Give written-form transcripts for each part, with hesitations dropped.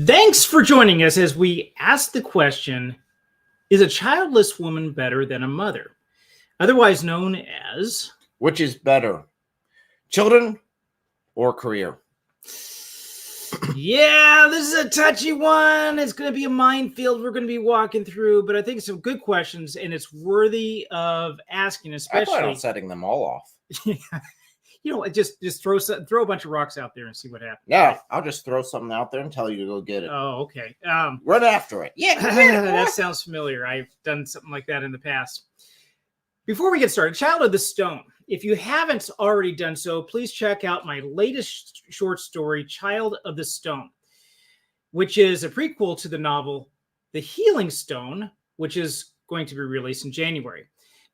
Thanks for joining us as we ask the question, is a childless woman better than a mother? Otherwise known as... Which is better, children or career? Yeah, this is a touchy one. It's going to be a minefield we're going to be walking through, but I think some good questions, and it's worthy of asking, especially... I plan on setting them all off. Just throw a bunch of rocks out there and see what happens. Yeah, right? I'll just throw something out there and tell you to go get it. Oh, okay. Run after it. Yeah, that sounds familiar. I've done something like that in the past. Before we get started, Child of the Stone. If you haven't already done so, please check out my latest short story, Child of the Stone, which is a prequel to the novel The Healing Stone, which is going to be released in January.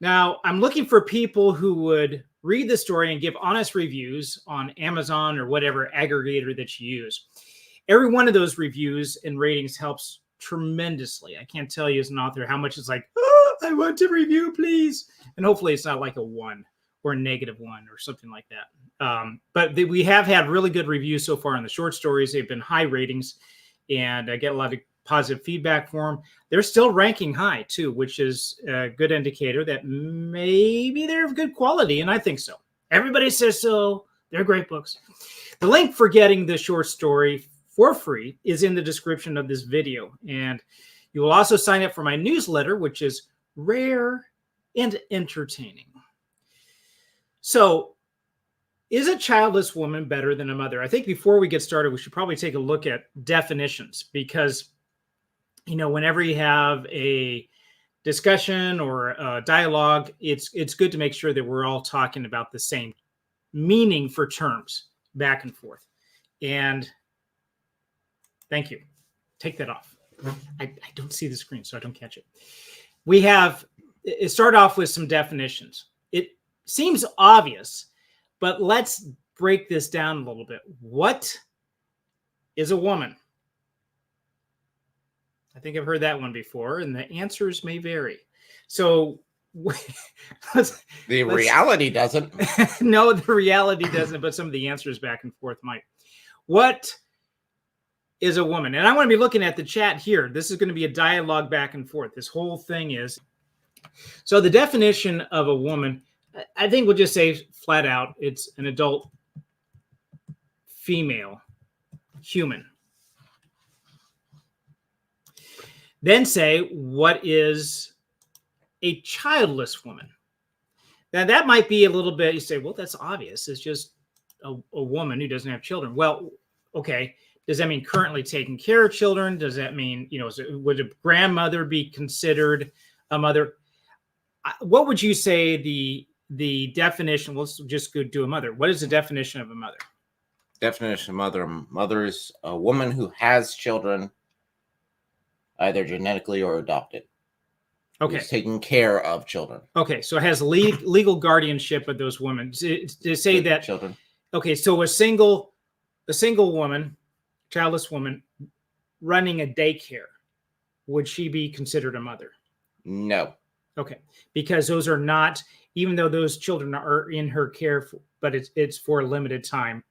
Now, I'm looking for people who would read the story and give honest reviews on Amazon or whatever aggregator that you use. Every one of those reviews and ratings helps tremendously. I can't tell you as an author how much it's like, oh, I want to review, please. And hopefully it's not like a 1 or a -1 or something like that. But we have had really good reviews so far on the short stories. They've been high ratings, and I get a lot of positive feedback for them. They're still ranking high too, which is a good indicator that maybe they're of good quality, and I think so. Everybody says so. They're great books. The link for getting the short story for free is in the description of this video, and you will also sign up for my newsletter, which is rare and entertaining. So, is a childless woman better than a mother? I think before we get started, we should probably take a look at definitions, because whenever you have a discussion or a dialogue, it's good to make sure that we're all talking about the same meaning for terms back and forth. And thank you. Take that off. I don't see the screen, so I don't catch it. It start off with some definitions. It seems obvious, but let's break this down a little bit. What is a woman? I think I've heard that one before, and the answers may vary. So the reality doesn't. No, the reality doesn't, but some of the answers back and forth might. What is a woman? And I want to be looking at the chat here. This is going to be a dialogue back and forth. This whole thing is. So the definition of a woman, I think we'll just say flat out, it's an adult female human. Then say, what is a childless woman? Now, that might be a little bit, you say, well, that's obvious. It's just a woman who doesn't have children. Well, okay. Does that mean currently taking care of children? Does that mean, would a grandmother be considered a mother? What would you say the definition? Let's just go do a mother. What is the definition of a mother? Definition of mother. Mother is a woman who has children, either genetically or adopted. Okay. Who's taking care of children. Okay, so it has legal guardianship of those women. To say that children. Okay, so a single woman, childless woman, running a daycare, would she be considered a mother? No. Okay, because those are not, even though those children are in her care, but it's for a limited time,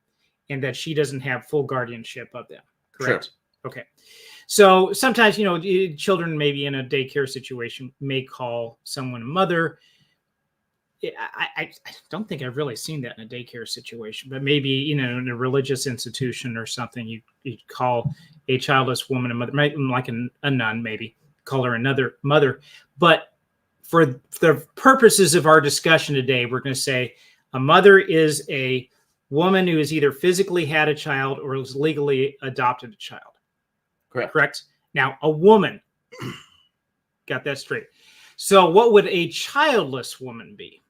and that she doesn't have full guardianship of them. Correct. Sure. Okay. So sometimes, children maybe in a daycare situation may call someone a mother. I don't think I've really seen that in a daycare situation, but maybe, in a religious institution or something, you call a childless woman a mother, like a nun, maybe call her another mother. But for the purposes of our discussion today, we're going to say a mother is a woman who has either physically had a child or has legally adopted a child. Correct. Now, a woman, got that straight. So what would a childless woman be?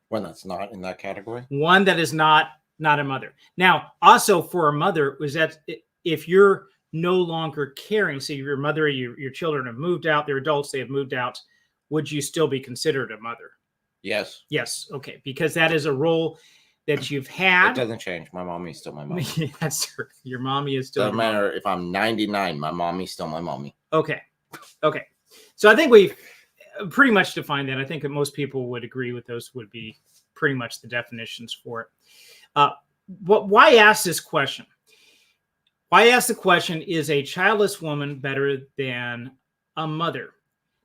One that's not in that category. One that is not a mother. Now, also for a mother, was that if you're no longer caring, so your mother, your children have moved out, they're adults, they have moved out, would you still be considered a mother? Yes. Yes. Okay. Because that is a role that you've had. It doesn't change. My mommy's still my mommy. That's true. Your mommy is still. Doesn't matter if I'm 99. My mommy's still my mommy. Okay. So I think we've pretty much defined that. I think that most people would agree with those would be pretty much the definitions for it. Why ask this question? I asked the question, is a childless woman better than a mother?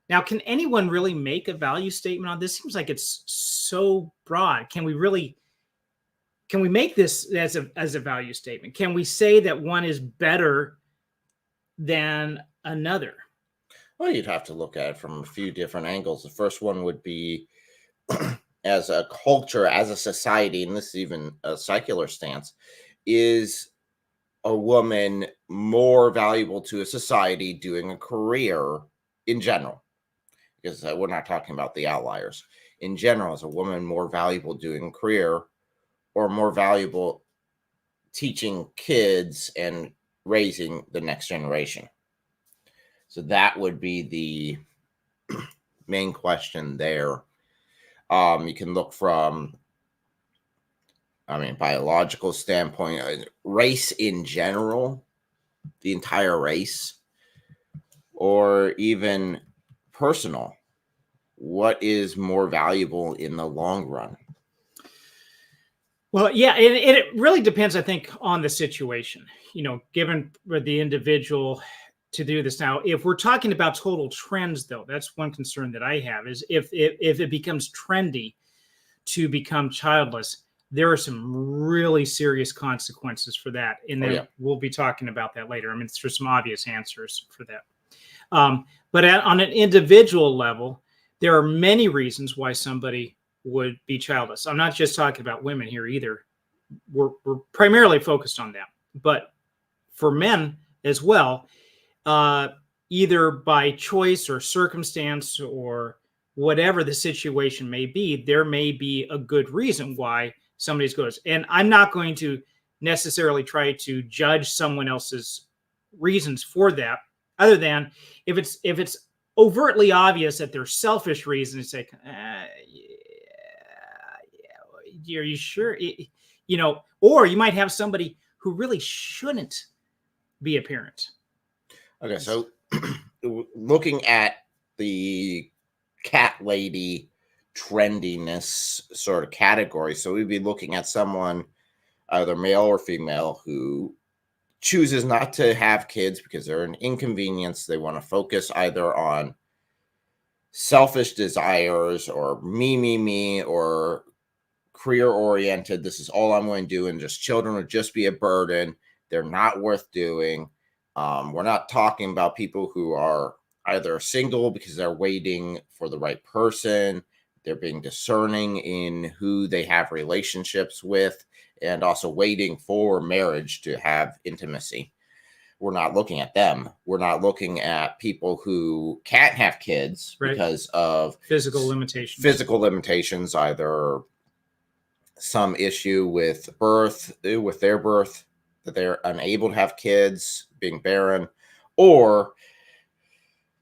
Now, can anyone really make a value statement on this? Seems like it's so broad. Can we make this as a value statement? Can we say that one is better than another? Well, you'd have to look at it from a few different angles. The first one would be as a culture, as a society, and this is even a secular stance, is a woman more valuable to a society doing a career in general? Because we're not talking about the outliers. In general, is a woman more valuable doing a career or more valuable teaching kids and raising the next generation? So that would be the main question there. You can look from, biological standpoint, race in general, the entire race, or even personal. What is more valuable in the long run? Well, yeah, it really depends, I think, on the situation. Given the individual to do this. Now, if we're talking about total trends, though, that's one concern that I have is if it becomes trendy to become childless, there are some really serious consequences for that. And then we'll be talking about that later. There's some obvious answers for that. But on an individual level, there are many reasons why somebody would be childless. I'm not just talking about women here either. We're primarily focused on that. But for men as well, either by choice or circumstance or whatever the situation may be, there may be a good reason why somebody's goes. And I'm not going to necessarily try to judge someone else's reasons for that, other than if it's overtly obvious that they're selfish reasons. It's like, are you sure? Or you might have somebody who really shouldn't be a parent. Okay, so looking at the cat lady trendiness sort of category, so we'd be looking at someone, either male or female, who chooses not to have kids because they're an inconvenience. They want to focus either on selfish desires or me, or career oriented. This is all I'm going to do, and just children would just be a burden. They're not worth doing. We're not talking about people who are either single because they're waiting for the right person. They're being discerning in who they have relationships with, and also waiting for marriage to have intimacy. We're not looking at them. We're not looking at people who can't have kids because of physical limitations, either some issue with their birth, that they're unable to have kids, being barren, or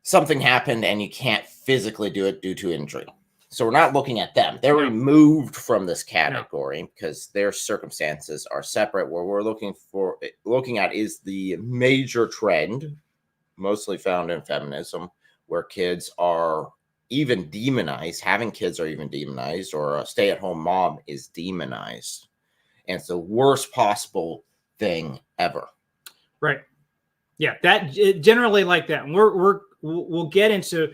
something happened and you can't physically do it due to injury. So we're not looking at them. They're removed from this category because their circumstances are separate. What we're looking at is the major trend, mostly found in feminism, where kids are even demonized. Having kids are even demonized, or a stay-at-home mom is demonized. And it's the worst possible thing ever. Right. Yeah, that generally like that. And we'll get into,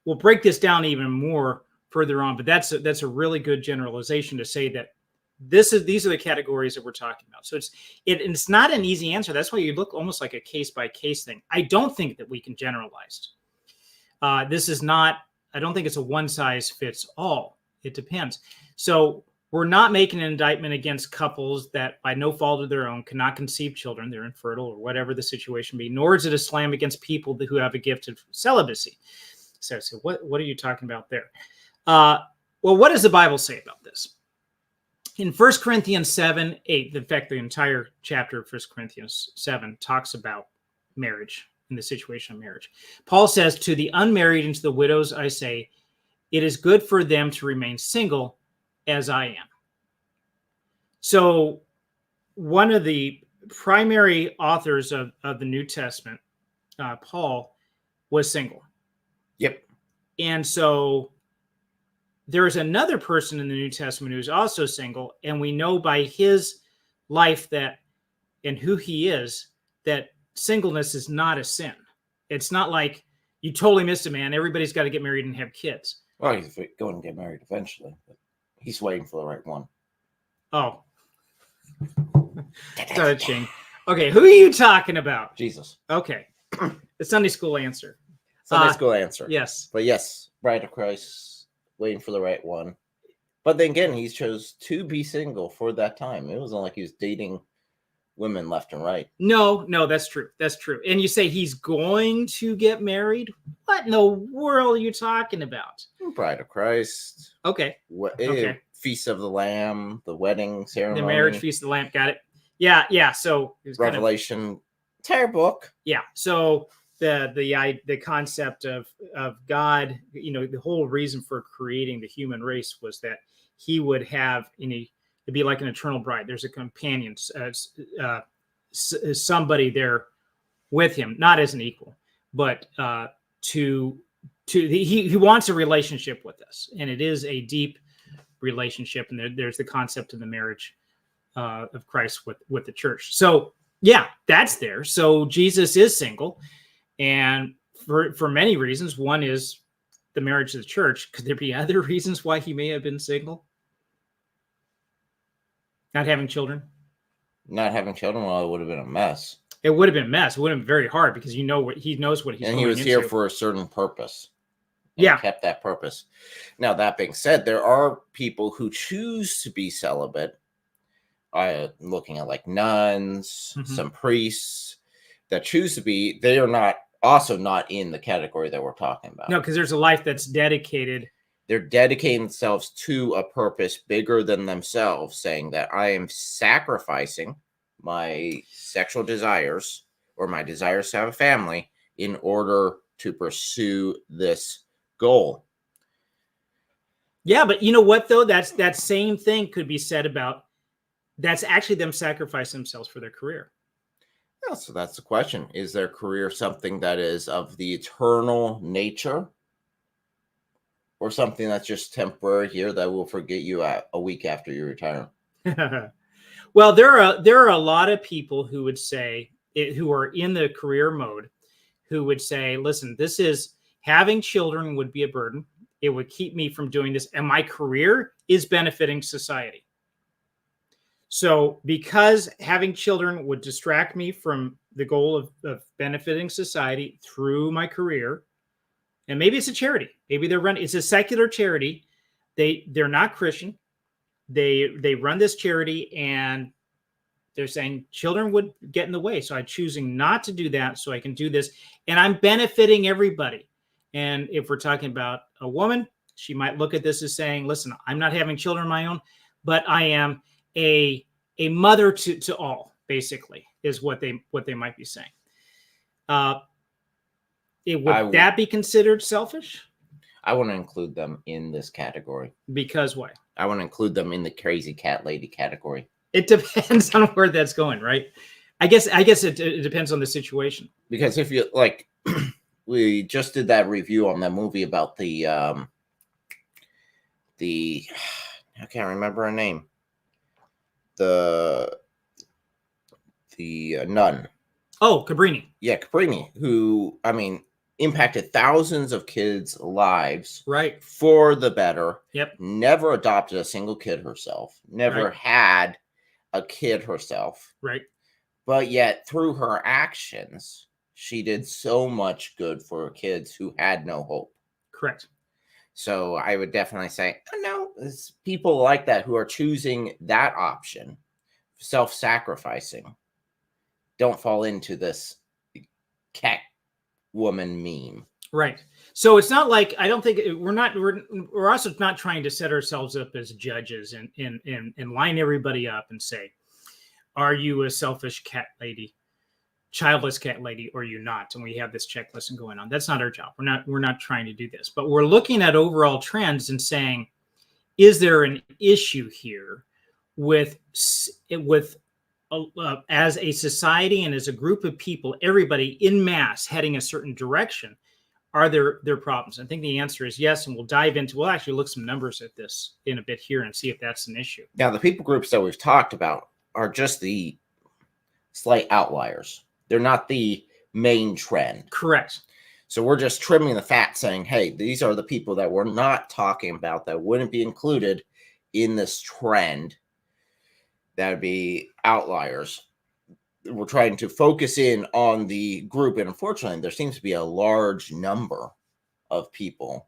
we'll break this down even more further on, but that's a really good generalization to say that these are the categories that we're talking about. So it's not an easy answer. That's why you look almost like a case by case thing. I don't think that we can generalize. This is not, I don't think it's a one size fits all. It depends. So we're not making an indictment against couples that by no fault of their own cannot conceive children. They're infertile or whatever the situation be, nor is it a slam against people who have a gift of celibacy. So what are you talking about there? Well, what does the Bible say about this? In 1 Corinthians 7:8, in fact, the entire chapter of 1 Corinthians 7 talks about marriage and the situation of marriage. Paul says, to the unmarried and to the widows, I say, it is good for them to remain single as I am. So one of the primary authors of the New Testament, Paul, was single. Yep. And so there's another person in the New Testament who's also single, and we know by his life that and who he is that singleness is not a sin. It's not like you totally missed a man. Everybody's got to get married and have kids. Well, he's going to get married eventually. But he's waiting for the right one. Oh. Touching. Okay, who are you talking about? Jesus. Okay. The Sunday school answer. Sunday school answer. Yes. But yes, Bride of Christ, waiting for the right one. But then again, he chose to be single for that time. It wasn't like he was dating women left and right. No, that's true. That's true. And you say he's going to get married? What in the world are you talking about? Bride of Christ. Okay. Okay. Feast of the Lamb, the wedding ceremony. The marriage feast of the Lamb. Got it. Yeah. So Revelation, entire book. Yeah. So the concept of God, the whole reason for creating the human race was that he would have it'd be like an eternal bride. There's a companion, somebody there with him, not as an equal, but he wants a relationship with us, and it is a deep relationship. And there's the concept of the marriage of Christ with the church. So yeah, that's there. So Jesus is single, and for many reasons. One is the marriage of the church. Could there be other reasons why he may have been single? Not having children? Not having children, well, it would have been a mess. It would have been a mess. It would have been very hard because he knows what he's and he was into. Here for a certain purpose. Yeah. He kept that purpose. Now, that being said, there are people who choose to be celibate. Looking at like nuns, some priests that choose to be, they are also not in the category that we're talking about. No, because there's a life that's dedicated. They're dedicating themselves to a purpose bigger than themselves, saying that I am sacrificing my sexual desires or my desires to have a family in order to pursue this goal. Yeah, but you know what, though? That same thing could be said about, that's actually them sacrificing themselves for their career. Yeah, so that's the question. Is their career something that is of the eternal nature, or something that's just temporary here that will forget you a week after you retire? Well, there are a lot of people who would say, who are in the career mode, who would say, listen, this is, having children would be a burden. It would keep me from doing this. And my career is benefiting society. So because having children would distract me from the goal of benefiting society through my career, and maybe it's a charity, maybe it's a secular charity. They're not Christian. They run this charity, and they're saying children would get in the way. So I'm choosing not to do that so I can do this. And I'm benefiting everybody. And if we're talking about a woman, she might look at this as saying, listen, I'm not having children of my own, but I am a mother to all, basically, is what they might be saying. Would that be considered selfish? I want to include them in this category. Because why? I want to include them in the crazy cat lady category. It depends on where that's going, right? I guess it depends on the situation. Because if you like, we just did that review on that movie about the I can't remember her name. The nun. Oh, Cabrini. Yeah, Cabrini, who, impacted thousands of kids' lives, right, for the better. Yep. Never adopted a single kid herself. Never had a kid herself. Right. But yet, through her actions, she did so much good for kids who had no hope. Correct. So I would definitely say, no, it's people like that who are choosing that option, self-sacrificing, don't fall into this cat woman meme. Right. So it's not like, I don't think we're also not trying to set ourselves up as judges and line everybody up and say, are you a selfish cat lady, childless cat lady, or are you not? And we have this checklist going on. That's not our job. We're not trying to do this, but we're looking at overall trends and saying, is there an issue here with as a society and as a group of people, everybody in mass heading a certain direction? Are there problems? I think the answer is yes, and we'll actually look some numbers at this in a bit here and see if that's an issue. Now, the people groups that we've talked about are just the slight outliers. They're not the main trend. Correct. So we're just trimming the fat, saying, hey, these are the people that we're not talking about that wouldn't be included in this trend. That would be outliers. We're trying to focus in on the group, and unfortunately, there seems to be a large number of people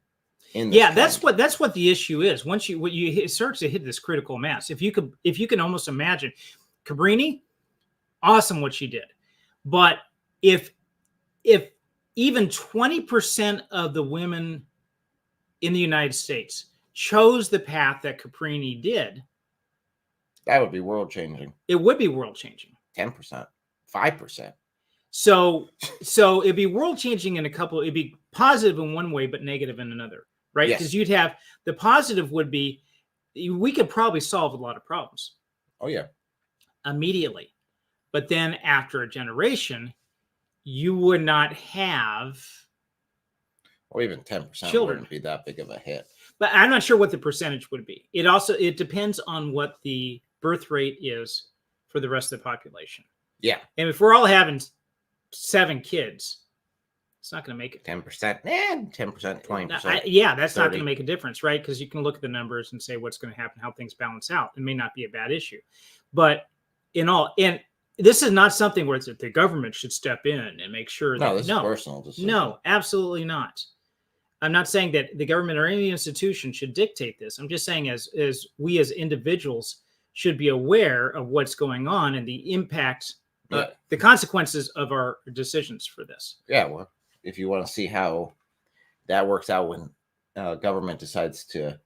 in this trend. that's what the issue is. Once you start to hit this critical mass, if you can almost imagine, Cabrini, awesome what she did, but if even 20% of the women in the United States chose the path that Cabrini did, that would be world changing. It would be world changing. 10%, 5%. So it'd be world changing in it'd be positive in one way, but negative in another, right? Because you'd have the positive would be, we could probably solve a lot of problems. Oh yeah. Immediately. But then after a generation, you would not have, or even 10% children. Wouldn't be that big of a hit. But I'm not sure what the percentage would be. It depends on what the birth rate is for the rest of the population. Yeah. And if we're all having 7 kids, it's not going to make it. 10%, 10%, 20%. That's 30. Not going to make a difference, right? Because you can look at the numbers and say what's going to happen, how things balance out. It may not be a bad issue. But and this is not something where the government should step in and make sure that this is personal decision. No, absolutely not. I'm not saying that the government or any institution should dictate this. I'm just saying as we as individuals should be aware of what's going on and the impact, the consequences of our decisions for this. Yeah, well, if you want to see how that works out when government decides to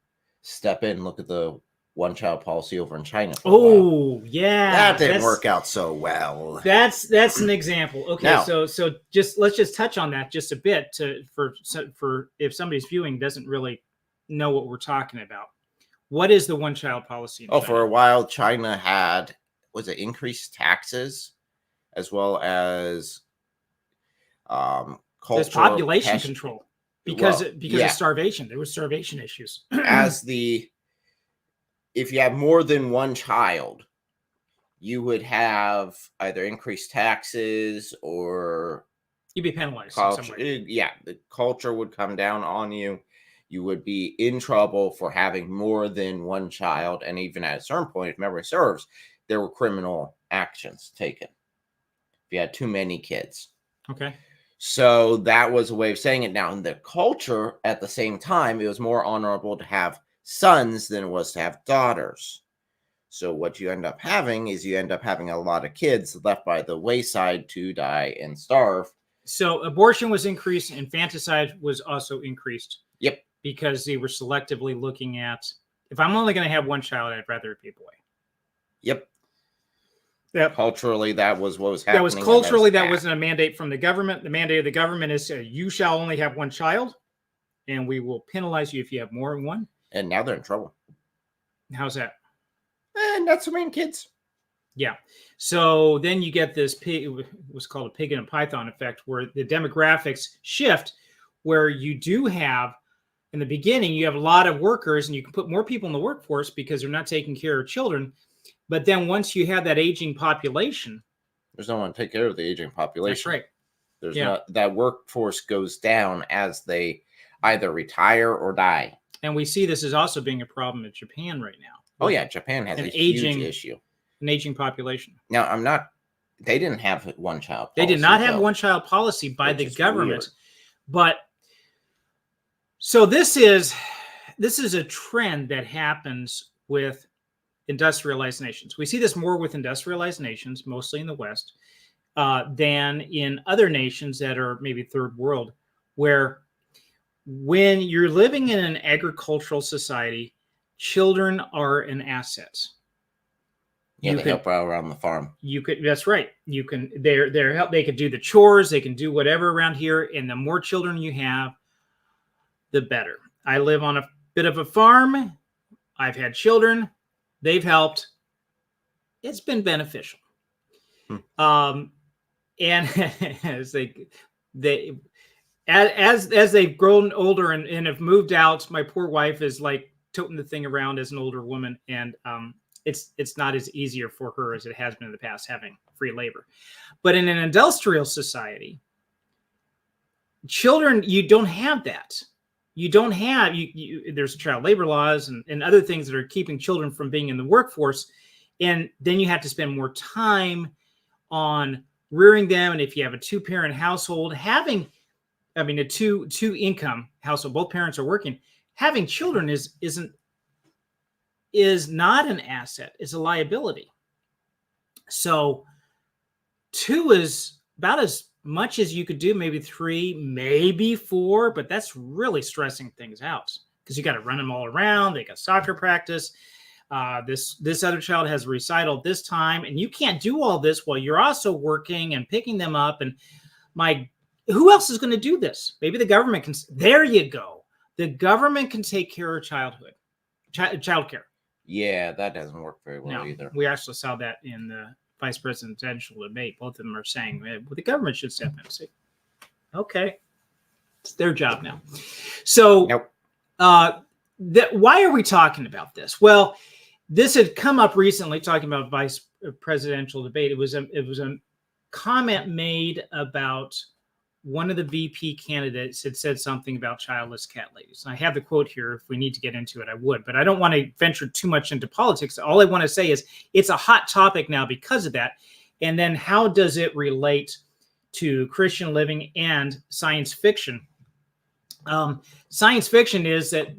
step in, look at the one-child policy over in China. That didn't work out so well. That's an example. Okay, now, so let's just touch on that just a bit for if somebody's viewing doesn't really know what we're talking about. What is the one-child policy in China? For a while, China had increased taxes as well as there's population control because of starvation. There were starvation issues. If you have more than one child, you would have either increased taxes or you'd be penalized in some way. Yeah, the culture would come down on you. You would be in trouble for having more than one child. And even at a certain point, if memory serves, there were criminal actions taken if you had too many kids. Okay. So that was a way of saying it. Now, in the culture, at the same time, it was more honorable to have sons than it was to have daughters. So what you end up having is a lot of kids left by the wayside to die and starve. So abortion was increased, infanticide was also increased. Yep. Because they were selectively looking at, if I'm only going to have one child, I'd rather it be a boy. Yep. Yep. Culturally, that was what was happening. That wasn't a mandate from the government. The mandate of the government is you shall only have one child, and we will penalize you if you have more than one. And now they're in trouble. How's that? Not so many kids. Yeah. So then you get this what's called a pig and a python effect, where the demographics shift, where you do have, in the beginning, you have a lot of workers and you can put more people in the workforce because they're not taking care of children. But then once you have that aging population, there's no one to take care of the aging population. That's right. There's not, that workforce goes down as they either retire or die. And we see this as also being a problem in Japan right now. Oh yeah, Japan has a huge issue. An aging population. Now, they didn't have one child policy. They did not have one child policy by the government. Weird. But so this is a trend that happens with industrialized nations. We see this more with industrialized nations, mostly in the West, than in other nations that are maybe third world, where when you're living in an agricultural society, children are an asset. Yeah, they help out around the farm. That's right. They're help. They could do the chores. They can do whatever around here. And the more children you have, the better. I live on a bit of a farm. I've had children. They've helped. It's been beneficial. And as they've grown older and have moved out, my poor wife is like toting the thing around as an older woman, and it's not as easier for her as it has been in the past having free labor. But in an industrial society, children, you don't have that. You don't have, there's child labor laws and other things that are keeping children from being in the workforce. And then you have to spend more time on rearing them. And if you have a 2-parent household, having, I mean, a two income household, both parents are working, having children is not an asset, it's a liability. So 2 is about as much as you could do, maybe 3, maybe 4, but that's really stressing things out because you got to run them all around. They got soccer practice. This other child has recital this time, and you can't do all this while you're also working and picking them up. And who else is going to do this? Maybe the government can. There you go. The government can take care of child care. Yeah, that doesn't work very well either. We actually saw that in the vice presidential debate. Both of them are saying well, the government should step in and say, okay, it's their job now. So nope. Why are we talking about this? Well, this had come up recently talking about vice presidential debate. It was a comment made about one of the VP candidates had said something about childless cat ladies. And I have the quote here. If we need to get into it, I would, but I don't want to venture too much into politics. All I want to say is it's a hot topic now because of that. And then how does it relate to Christian living and science fiction? Science fiction is that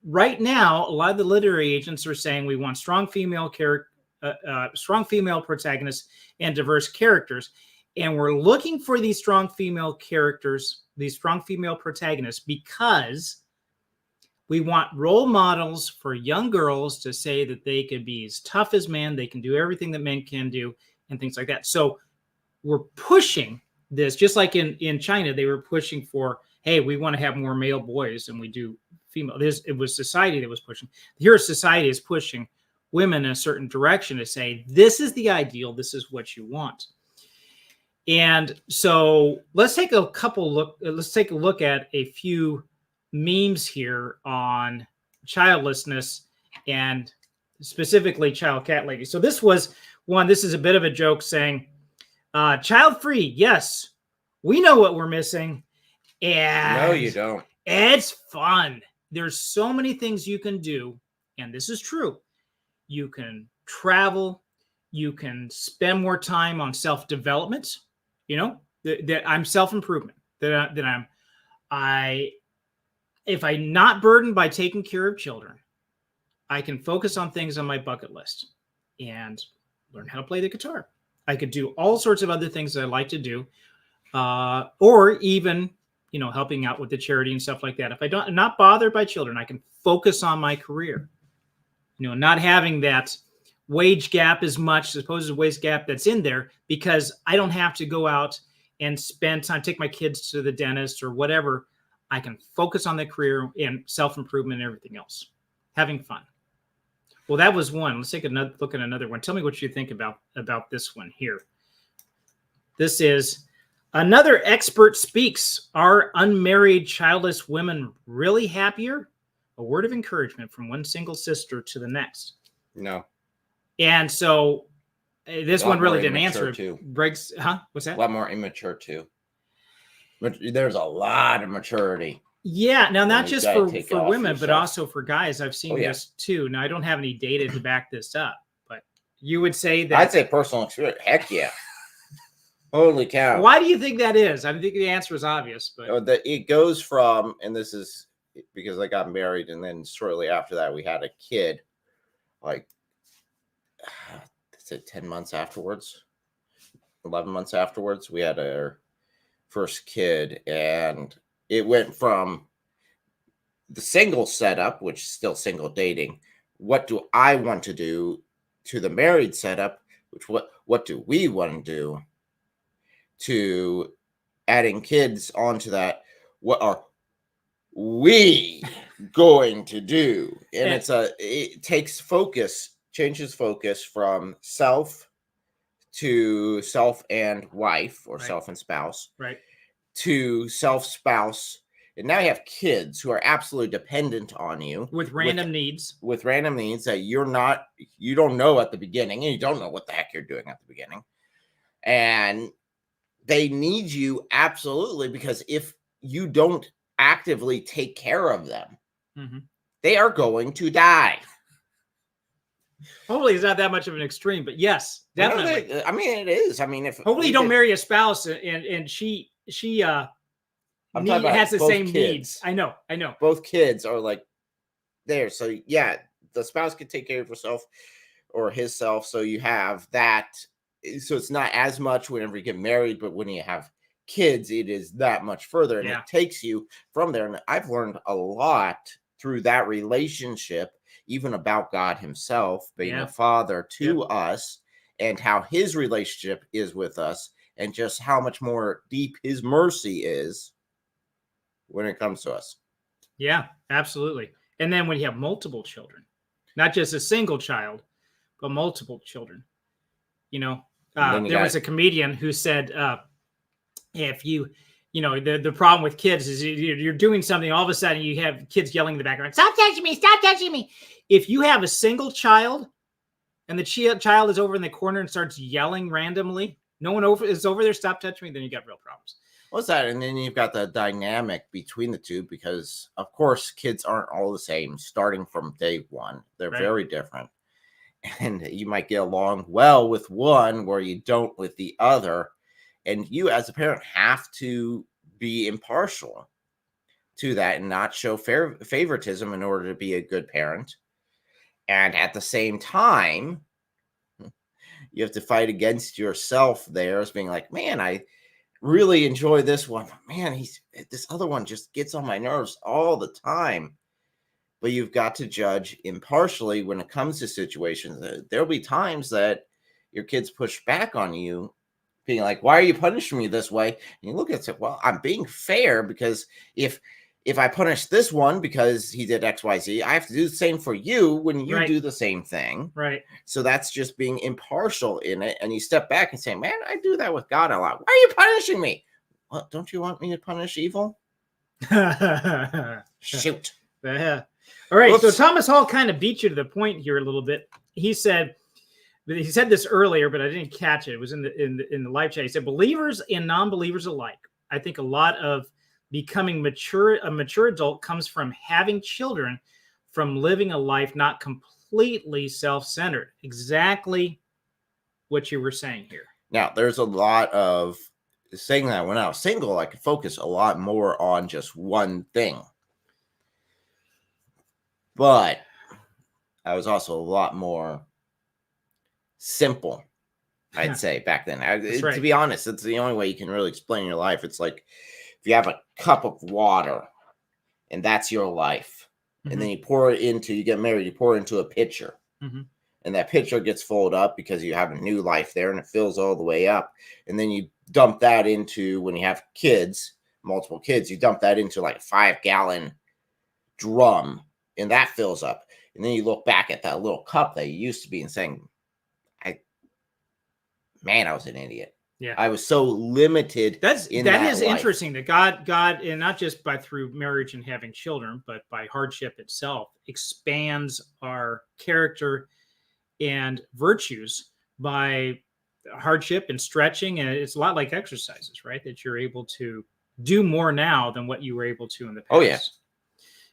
right now, a lot of the literary agents are saying we want strong female protagonists and diverse characters. And we're looking for these strong female characters, these strong female protagonists, because we want role models for young girls to say that they could be as tough as men, they can do everything that men can do, and things like that. So we're pushing this, just like in China, they were pushing for, hey, we want to have more male boys than we do female. It was society that was pushing. Here, society is pushing women in a certain direction to say, this is the ideal, this is what you want. And so let's take a look at a few memes here on childlessness and specifically child cat lady. So this was one, this is a bit of a joke saying, child free. Yes, we know what we're missing. And no, you don't. It's fun. There's so many things you can do. And this is true. You can travel. You can spend more time on self-development. You know, that I'm self-improvement, that if I'm not burdened by taking care of children, I can focus on things on my bucket list and learn how to play the guitar. I could do all sorts of other things that I like to do, or even, you know, helping out with the charity and stuff like that. If I'm not bothered by children, I can focus on my career, you know, not having that wage gap as much, supposed wage gap that's in there, because I don't have to go out and spend time, take my kids to the dentist or whatever. I can focus on the career and self-improvement and everything else. Having fun. Well, that was one. Let's take another look at another one. Tell me what you think about this one here. This is another expert speaks. Are unmarried childless women really happier? A word of encouragement from one single sister to the next. No. And so this one really didn't answer. Too. Breaks, huh? What's that? A lot more immature too. But there's a lot of maturity. Yeah. Now, not just for women, yourself. but also for guys. I've seen this too. Now, I don't have any data to back this up, but you would say that. I'd say personal experience. Heck yeah. Holy cow. Why do you think that is? I think the answer is obvious, but it goes from, and this is because I got married, and then shortly after that, we had a kid, like, 10 months afterwards, 11 months afterwards, we had our first kid, and it went from the single setup, which is still single dating, what do I want to do, to the married setup, which what do we want to do, to adding kids onto that, what are we going to do? And it takes focus, changes focus from self to self and wife, or self and spouse, right, to self spouse And now you have kids who are absolutely dependent on you with random needs. With random needs that you don't know at the beginning, and you don't know what the heck you're doing at the beginning. And they need you absolutely, because if you don't actively take care of them, they are going to die. Hopefully, it's not that much of an extreme, but yes, definitely. I mean, it is. I mean, if hopefully you don't marry a spouse and she has the same needs. I know. Both kids are like there. So yeah, the spouse can take care of herself or himself. So you have that. So it's not as much whenever you get married, but when you have kids, it is that much further, and it takes you from there. And I've learned a lot through that relationship, even about God himself being a father to us, and how his relationship is with us, and just how much more deep his mercy is when it comes to us. Yeah, absolutely. And then when you have multiple children, not just a single child, but multiple children, there was a comedian who said, if the problem with kids is you're doing something, all of a sudden you have kids yelling in the background, stop touching me, stop touching me. If you have a single child and the child is over in the corner and starts yelling randomly, no one is over there, stop touching me, then you got real problems. What's that? And then you've got the dynamic between the two, because of course kids aren't all the same starting from day one. They're very different. And you might get along well with one where you don't with the other. And you as a parent have to be impartial to that and not show favoritism in order to be a good parent. And at the same time, you have to fight against yourself there as being like, man, I really enjoy this one. Man, this other one just gets on my nerves all the time. But you've got to judge impartially when it comes to situations. There'll be times that your kids push back on you, being like, why are you punishing me this way? And you look at it, well, I'm being fair, because if I punish this one because he did XYZ, I have to do the same for you when you do the same thing. Right. So that's just being impartial in it. And you step back and say, man, I do that with God a lot. Why are you punishing me? Well, don't you want me to punish evil? Shoot. Yeah. All right. Oops. So Thomas Hall kind of beat you to the point here a little bit. He said this earlier, but I didn't catch it. It was in the live chat. He said, believers and non-believers alike, I think a lot of becoming a mature adult comes from having children, from living a life not completely self-centered. Exactly what you were saying here. Now, there's a lot of saying that when I was single, I could focus a lot more on just one thing. But I was also a lot more simple, I'd say, back then. To be honest, it's the only way you can really explain your life. It's like if you have a cup of water and that's your life, and then you get married, you pour it into a pitcher, and that pitcher gets filled up because you have a new life there, and it fills all the way up. And then you dump that into, when you have kids, multiple kids, you dump that into like a 5-gallon drum, and that fills up. And then you look back at that little cup that you used to be and saying, I was an idiot. Yeah. I was so limited. That is interesting that God, and not just through marriage and having children, but by hardship itself, expands our character and virtues by hardship and stretching. And it's a lot like exercises, right? That you're able to do more now than what you were able to in the past. Oh, yeah.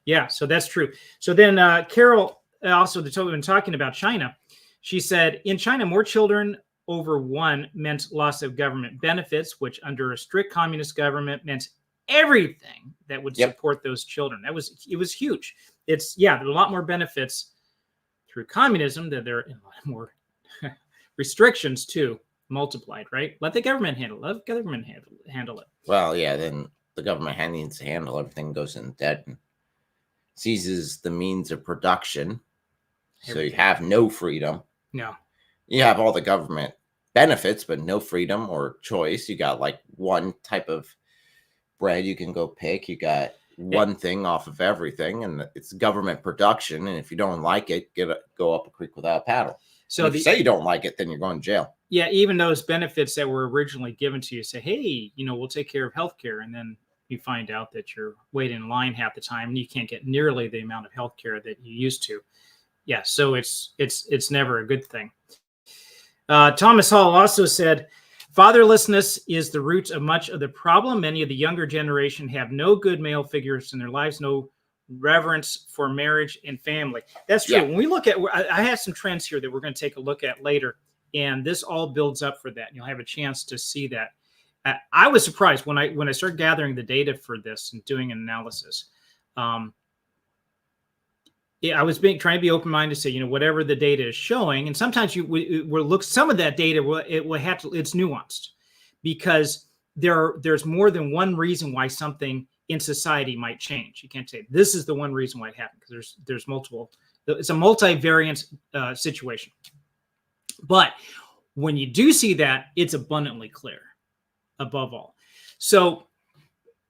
Yeah, so that's true. So then Carol, also we've been talking about China. She said, in China, more children over one meant loss of government benefits, which under a strict communist government meant everything that would support those children. It was huge. There are a lot more benefits through communism, that there are a lot more restrictions too, multiplied, right? Let the government handle it. Let the government handle it. Well, yeah, then the government needs to handle everything, goes in debt and seizes the means of production. So you have no freedom. No. You have all the government benefits, but no freedom or choice. You got like one type of bread you can go pick. You got one thing off of everything, and it's government production. And if you don't like it, go up a creek without a paddle. So if you say you don't like it, then you're going to jail. Yeah, even those benefits that were originally given to you, say, hey, we'll take care of healthcare, and then you find out that you're waiting in line half the time and you can't get nearly the amount of health care that you used to. Yeah, so it's never a good thing. Thomas Hall also said, fatherlessness is the root of much of the problem. Many of the younger generation have no good male figures in their lives, no reverence for marriage and family. That's true. Yeah. When we look at, I have some trends here that we're going to take a look at later, and this all builds up for that. You'll have a chance to see that. I was surprised when I started gathering the data for this and doing an analysis. I was trying to be open-minded to say, whatever the data is showing, and sometimes we'll look, some of that data it's nuanced, because there's more than one reason why something in society might change. You can't say this is the one reason why it happened, because there's multiple. It's a multivariant situation. But when you do see that, it's abundantly clear, above all. So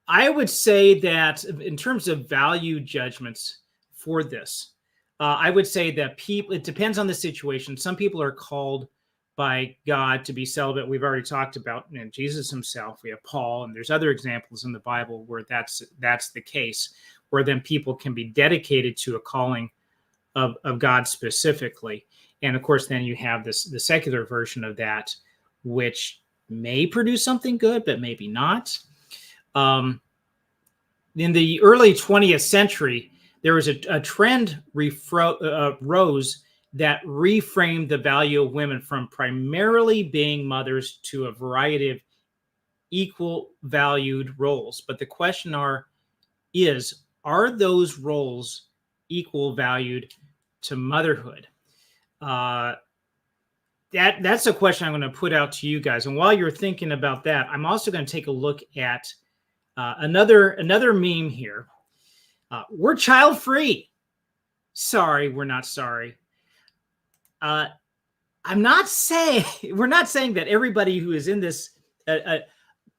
I would say that in terms of value judgments for this, I would say that it depends on the situation. Some people are called by God to be celibate. We've already talked about Jesus himself. We have Paul, and there's other examples in the Bible where that's the case, where then people can be dedicated to a calling of God specifically. And of course, then you have the secular version of that, which may produce something good, but maybe not. In the early 20th century, there was a trend rose that reframed the value of women from primarily being mothers to a variety of equal valued roles. But the question are those roles equal valued to motherhood? That's a question I'm going to put out to you guys. And while you're thinking about that, I'm also going to take a look at another meme here. We're child free. Sorry, we're not sorry. We're not saying that everybody who is in this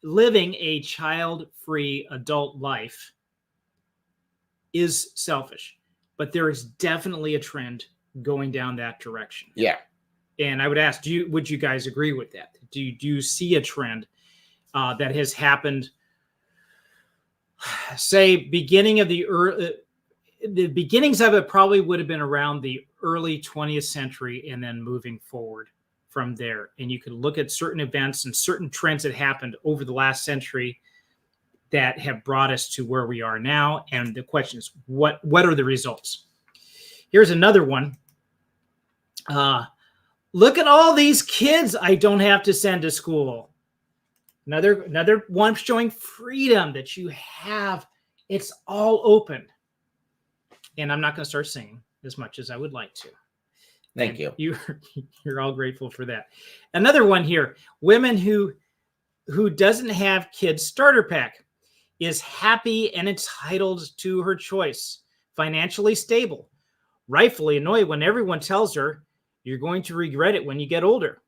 living a child-free adult life is selfish, but there is definitely a trend going down that direction. Yeah. And I would ask, would you guys agree with that? Do you see a trend that has happened, say, beginning of the beginnings of it probably would have been around the early 20th century, and then moving forward from there. And you could look at certain events and certain trends that happened over the last century that have brought us to where we are now. And the question is, what are the results? Here's another one. Look at all these kids I don't have to send to school. Another one showing freedom that you have. It's all open. And I'm not going to start singing as much as I would like to. Thank you. You're all grateful for that. Another one here. Women who doesn't have kids starter pack is happy and entitled to her choice. Financially stable. Rightfully annoyed when everyone tells her you're going to regret it when you get older.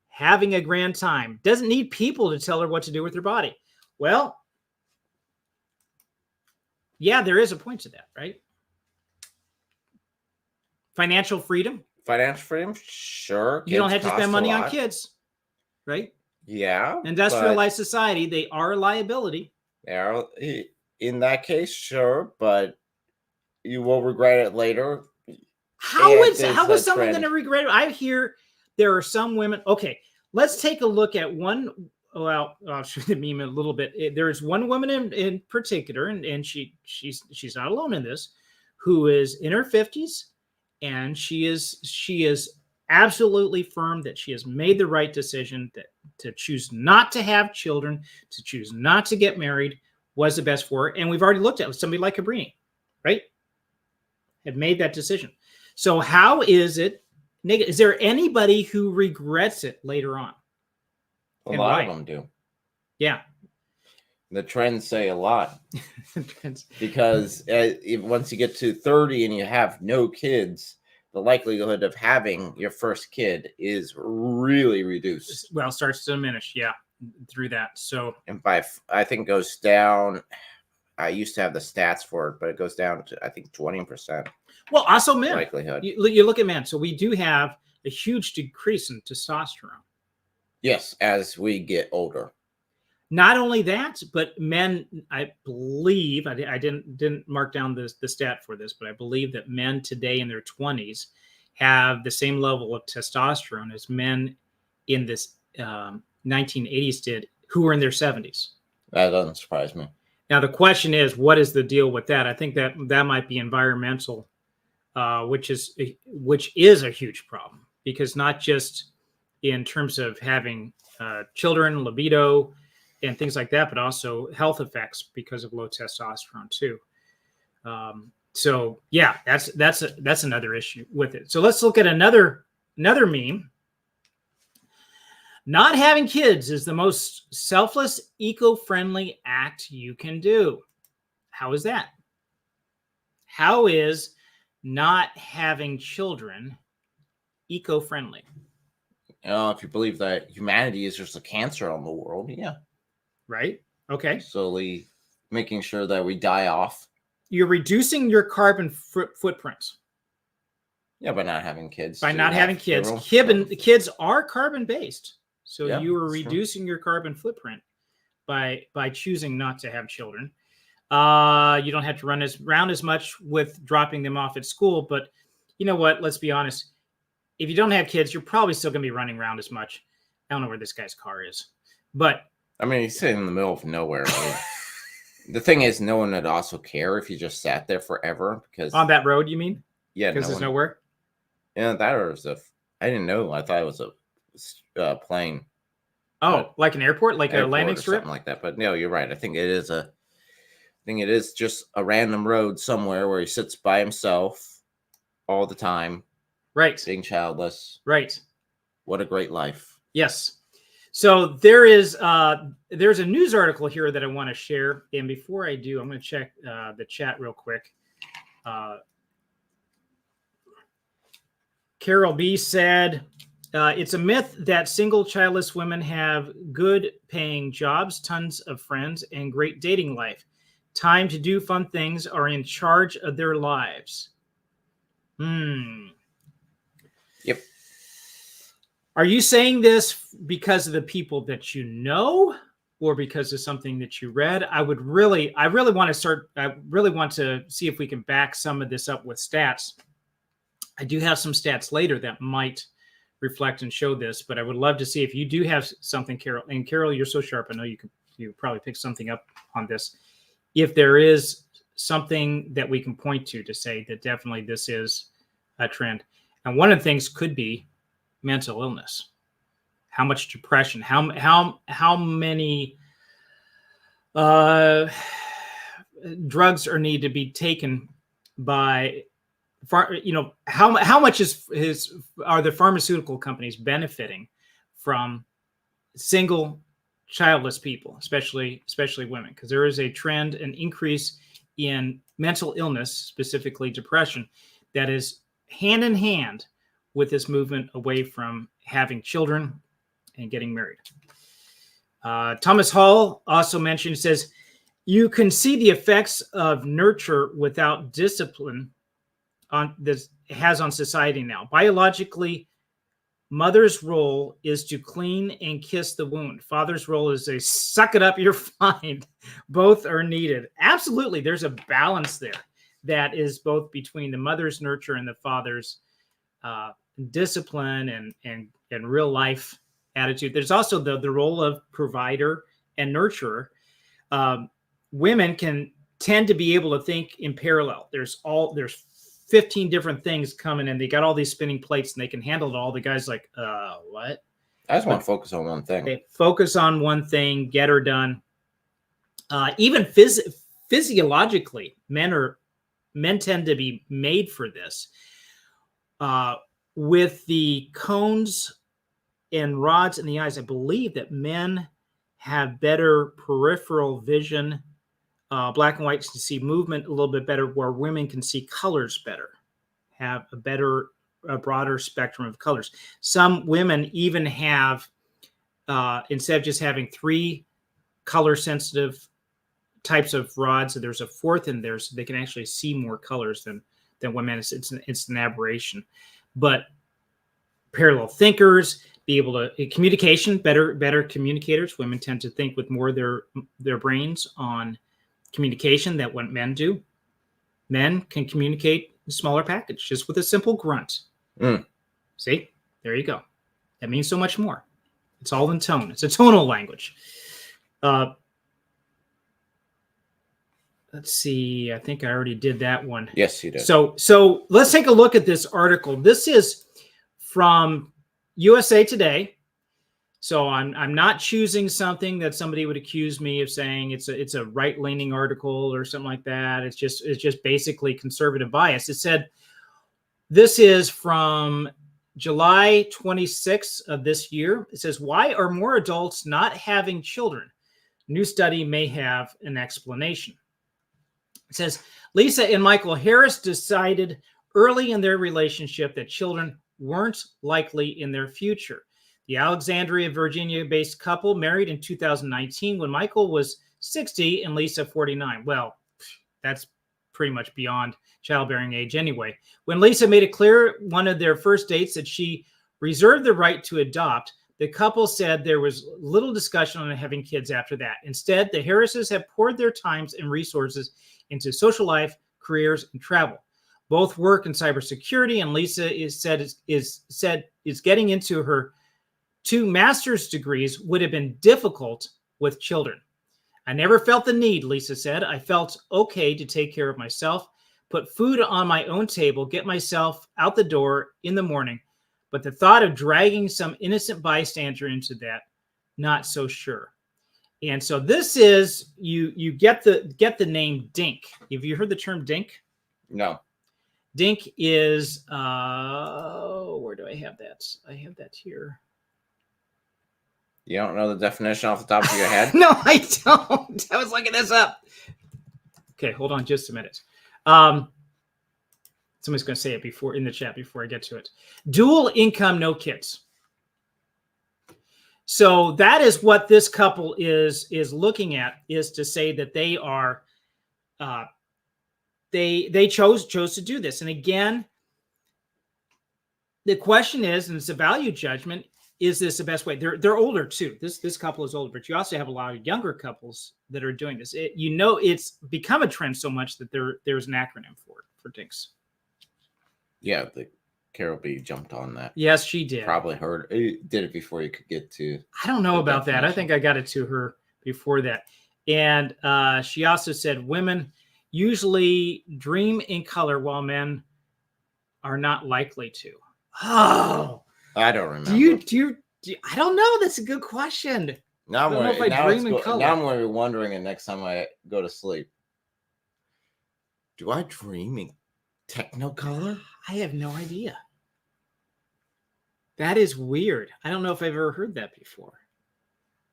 Having a grand time. Doesn't need people to tell her what to do with her body. Well, yeah, there is a point to that, right? Financial freedom. Financial freedom, sure. You don't have to spend money on kids, right? Yeah. Industrialized society, they are a liability. Yeah, in that case, sure, but you will regret it later. How is someone going to regret it? I hear there are some women. Okay, let's take a look at one. Well, I'll show the meme a little bit. There is one woman in particular, and she's not alone in this, who is in her 50s, and she is absolutely firm that she has made the right decision, that to choose not to have children, to choose not to get married was the best for her. And we've already looked at somebody like Cabrini, right? Had made that decision. So how is it negative? Is there anybody who regrets it later on? A lot of them do. Yeah. The trends say a lot. Because once you get to 30 and you have no kids, the likelihood of having your first kid is really reduced. Well, it starts to diminish, yeah, through that. So, and I think goes down. I used to have the stats for it, but it goes down to, I think, 20%. Well, also men. Likelihood. You look at men. So we do have a huge decrease in testosterone. Yes, as we get older. Not only that, but men, I believe, I didn't mark down the stat for this, but I believe that men today in their 20s have the same level of testosterone as men in this 1980s did who were in their 70s. That doesn't surprise me. Now, the question is, what is the deal with that? I think that might be environmental, which is a huge problem, because not just in terms of having children, libido, and things like that, but also health effects because of low testosterone too. So yeah, that's another issue with it. So let's look at another meme. Not having kids is the most selfless, eco-friendly act you can do. How is that? How is not having children eco-friendly? If you believe that humanity is just a cancer on the world, yeah. Right? Okay. Slowly making sure that we die off. You're reducing your carbon footprints. Yeah, by not having kids. By not having kids. Kids are carbon-based. So Yeah, you are that's true. reducing your carbon footprint by choosing not to have children. You don't have to run around as much with dropping them off at school. But you know what? Let's be honest. If you don't have kids, you're probably still going to be running around as much. I don't know where this guy's car is. But I mean, he's sitting in the middle of nowhere. The thing is, no one would also care if you just sat there forever. Because on that road, you mean? Yeah, because there's nowhere. Yeah, that was I didn't know. I thought it was a plane. Oh, like an airport, like a landing strip, something like that. But no, you're right. I think it is just a random road somewhere where he sits by himself all the time. Right. Being childless. Right. What a great life. Yes. So there's a news article here that I want to share. And before I do, I'm going to check the chat real quick. Carol B said, it's a myth that single childless women have good paying jobs, tons of friends, and great dating life. Time to do fun things, are in charge of their lives. Yep. Are you saying this because of the people that you know, or because of something that you read? I really want to see if we can back some of this up with stats. I do have some stats later that might reflect and show this, but I would love to see if you do have something, Carol. And Carol, you're so sharp. I know you probably pick something up on this. If there is something that we can point to say that definitely this is a trend. And one of the things could be mental illness. How much depression? How many drugs are need to be taken by? How much are the pharmaceutical companies benefiting from single childless people, especially women? Because there is a trend, an increase in mental illness, specifically depression, that is hand in hand with this movement away from having children and getting married. Thomas Hall also mentioned, says, you can see the effects of nurture without discipline on this has on society now. Biologically, mother's role is to clean and kiss the wound. Father's role is to suck it up, you're fine. Both are needed. Absolutely, there's a balance there that is both between the mother's nurture and the father's discipline and real life attitude. There's also the role of provider and nurturer. Women can tend to be able to think in parallel. There's 15 different things coming, and they got all these spinning plates, and they can handle it all. The guy's like, what? I just want to focus on one thing. They focus on one thing, get her done. Even physiologically, men tend to be made for this. With the cones and rods in the eyes, I believe that men have better peripheral vision, black and white, to see movement a little bit better, where women can see colors better, have a broader spectrum of colors. Some women even have, instead of just having 3 color sensitive types of rods, so there's a 4th in there, so they can actually see more colors than women. It's an aberration. But parallel thinkers, be able to communication, better communicators. Women tend to think with more of their brains on communication than what men do. Men can communicate a smaller package just with a simple grunt. See, there you go. That means so much more. It's all in tone. It's a tonal language. Let's see. I think I already did that one. Yes, you did. So let's take a look at this article. This is from USA Today. So I'm not choosing something that somebody would accuse me of saying it's a right-leaning article or something like that. It's just basically conservative bias. It said this is from July 26th of this year. It says, why are more adults not having children? New study may have an explanation. It says, Lisa and Michael Harris decided early in their relationship that children weren't likely in their future. The Alexandria, Virginia-based couple married in 2019 when Michael was 60 and Lisa 49. Well, that's pretty much beyond childbearing age anyway. When Lisa made it clear one of their first dates that she reserved the right to adopt, the couple said there was little discussion on having kids after that. Instead, the Harrises have poured their times and resources into social life, careers, and travel. Both work in cybersecurity, and Lisa is getting into her 2 master's degrees would have been difficult with children. I never felt the need, Lisa said. I felt okay to take care of myself, put food on my own table, get myself out the door in the morning. But the thought of dragging some innocent bystander into that, not so sure. And so this is, you get the name Dink. Have you heard the term Dink? No. Dink is, where do I have that? I have that here. You don't know the definition off the top of your head? No, I don't. I was looking this up. Okay, hold on just a minute. Somebody's going to say it before in the chat before I get to it. Dual income, no kids. So that is what this couple is looking at, is to say that they are they chose to do this. And again, the question is, and it's a value judgment, is this the best way? They're older too. This couple is older, but you also have a lot of younger couples that are doing this. It's become a trend so much that there's an acronym for Dinks. Yeah, Carol B jumped on that. Yes, she did. Probably did it before you could get to. I don't know about that. I think I got it to her before that. And she also said women usually dream in color while men are not likely to. Oh, I don't remember. Do you I don't know. That's a good question. Now I'm going to be wondering, and next time I go to sleep, do I dream in Technicolor? I have no idea. That is weird. I don't know if I've ever heard that before.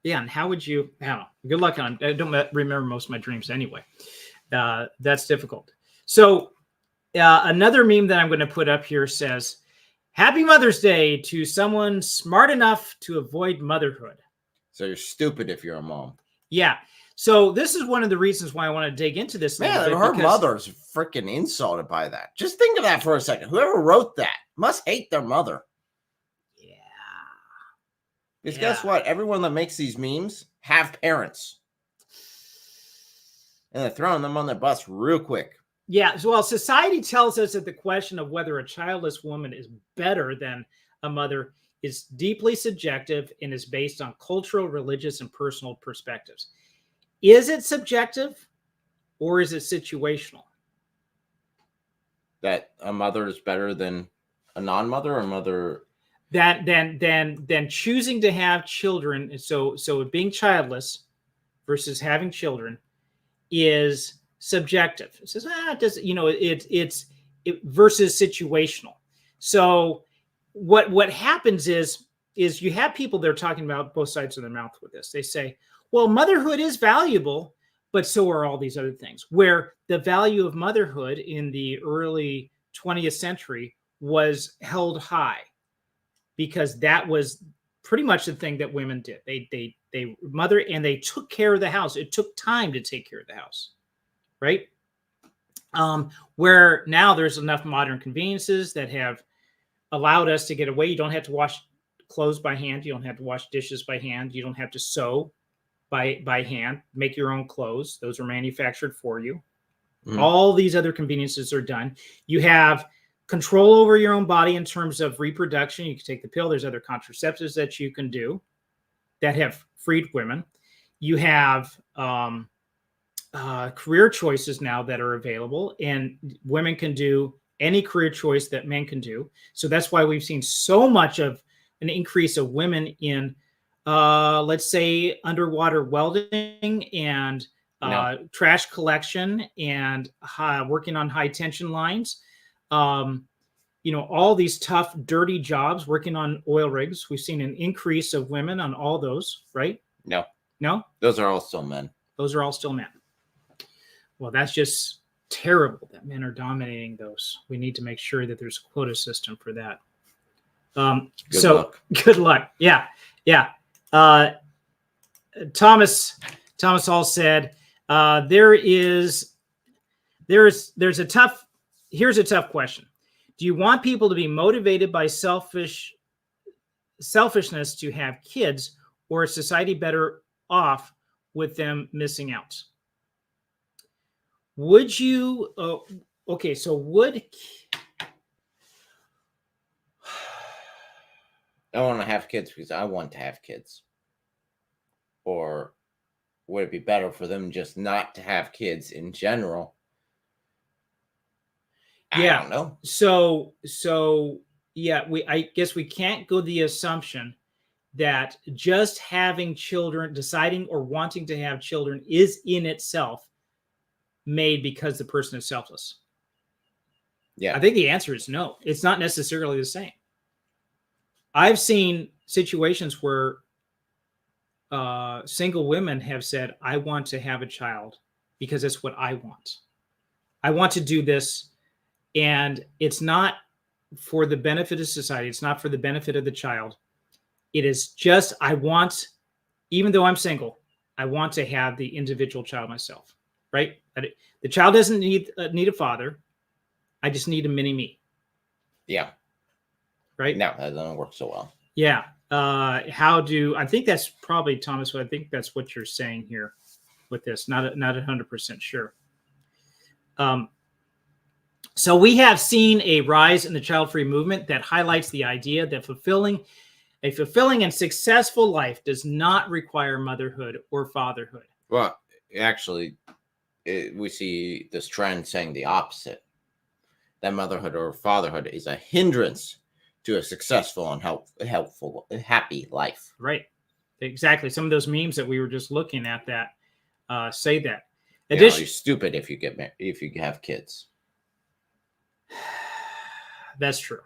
Yeah, and how would you? I don't know. Good luck on. I don't remember most of my dreams anyway. That's difficult. So another meme that I'm going to put up here says, Happy Mother's Day to someone smart enough to avoid motherhood. So you're stupid if you're a mom. Yeah. So this is one of the reasons why I want to dig into this. Man, her mother's freaking insulted by that. Just think of that for a second. Whoever wrote that must hate their mother. Yeah. Because guess what? Everyone that makes these memes have parents. And they're throwing them on their bus real quick. Yeah, well, society tells us that the question of whether a childless woman is better than a mother is deeply subjective and is based on cultural, religious, and personal perspectives. Is it subjective or is it situational? That a mother is better than a non-mother or mother? Than choosing to have children. So being childless versus having children is subjective. It says, it's versus situational. So what happens is you have people that are talking about both sides of their mouth with this. They say, well, motherhood is valuable, but so are all these other things. Where the value of motherhood in the early 20th century was held high because that was pretty much the thing that women did. They mother and they took care of the house. It took time to take care of the house. Right? Where now there's enough modern conveniences that have allowed us to get away. You don't have to wash clothes by hand. You don't have to wash dishes by hand. You don't have to sew by hand, make your own clothes. Those are manufactured for you. All these other conveniences are done. You have control over your own body in terms of reproduction. You can take the pill. There's other contraceptives that you can do that have freed women. You have career choices now that are available, and women can do any career choice that men can do. So that's why we've seen so much of an increase of women in, let's say, underwater welding and trash collection and working on high tension lines. All these tough, dirty jobs, working on oil rigs. We've seen an increase of women on all those, right? No? Those are all still men. Those are all still men. Well, that's just terrible that men are dominating those. We need to make sure that there's a quota system for that. Good luck. Yeah. Thomas Hall said, here's a tough question. Do you want people to be motivated by selfishness to have kids, or is society better off with them missing out? Would you, I want to have kids because I want to have kids. Or would it be better for them just not to have kids in general? I don't know. So yeah, I guess we can't go the assumption that just having children, deciding or wanting to have children is in itself made because the person is selfless. Yeah. I think the answer is no. It's not necessarily the same. I've seen situations where single women have said, I want to have a child because it's what I want. I want to do this. And it's not for the benefit of society. It's not for the benefit of the child. It is just, even though I'm single, I want to have the individual child myself, right? The child doesn't need a father. I just need a mini me. Yeah. Right? No, that doesn't work so well. Yeah. I think that's probably, Thomas, I think that's what you're saying here with this. Not 100% sure. So we have seen a rise in the child-free movement that highlights the idea that a fulfilling and successful life does not require motherhood or fatherhood. Well, actually, we see this trend saying the opposite. That motherhood or fatherhood is a hindrance to a successful and helpful, happy life. Right. Exactly. Some of those memes that we were just looking at that say that. You're stupid if you have kids. That's true.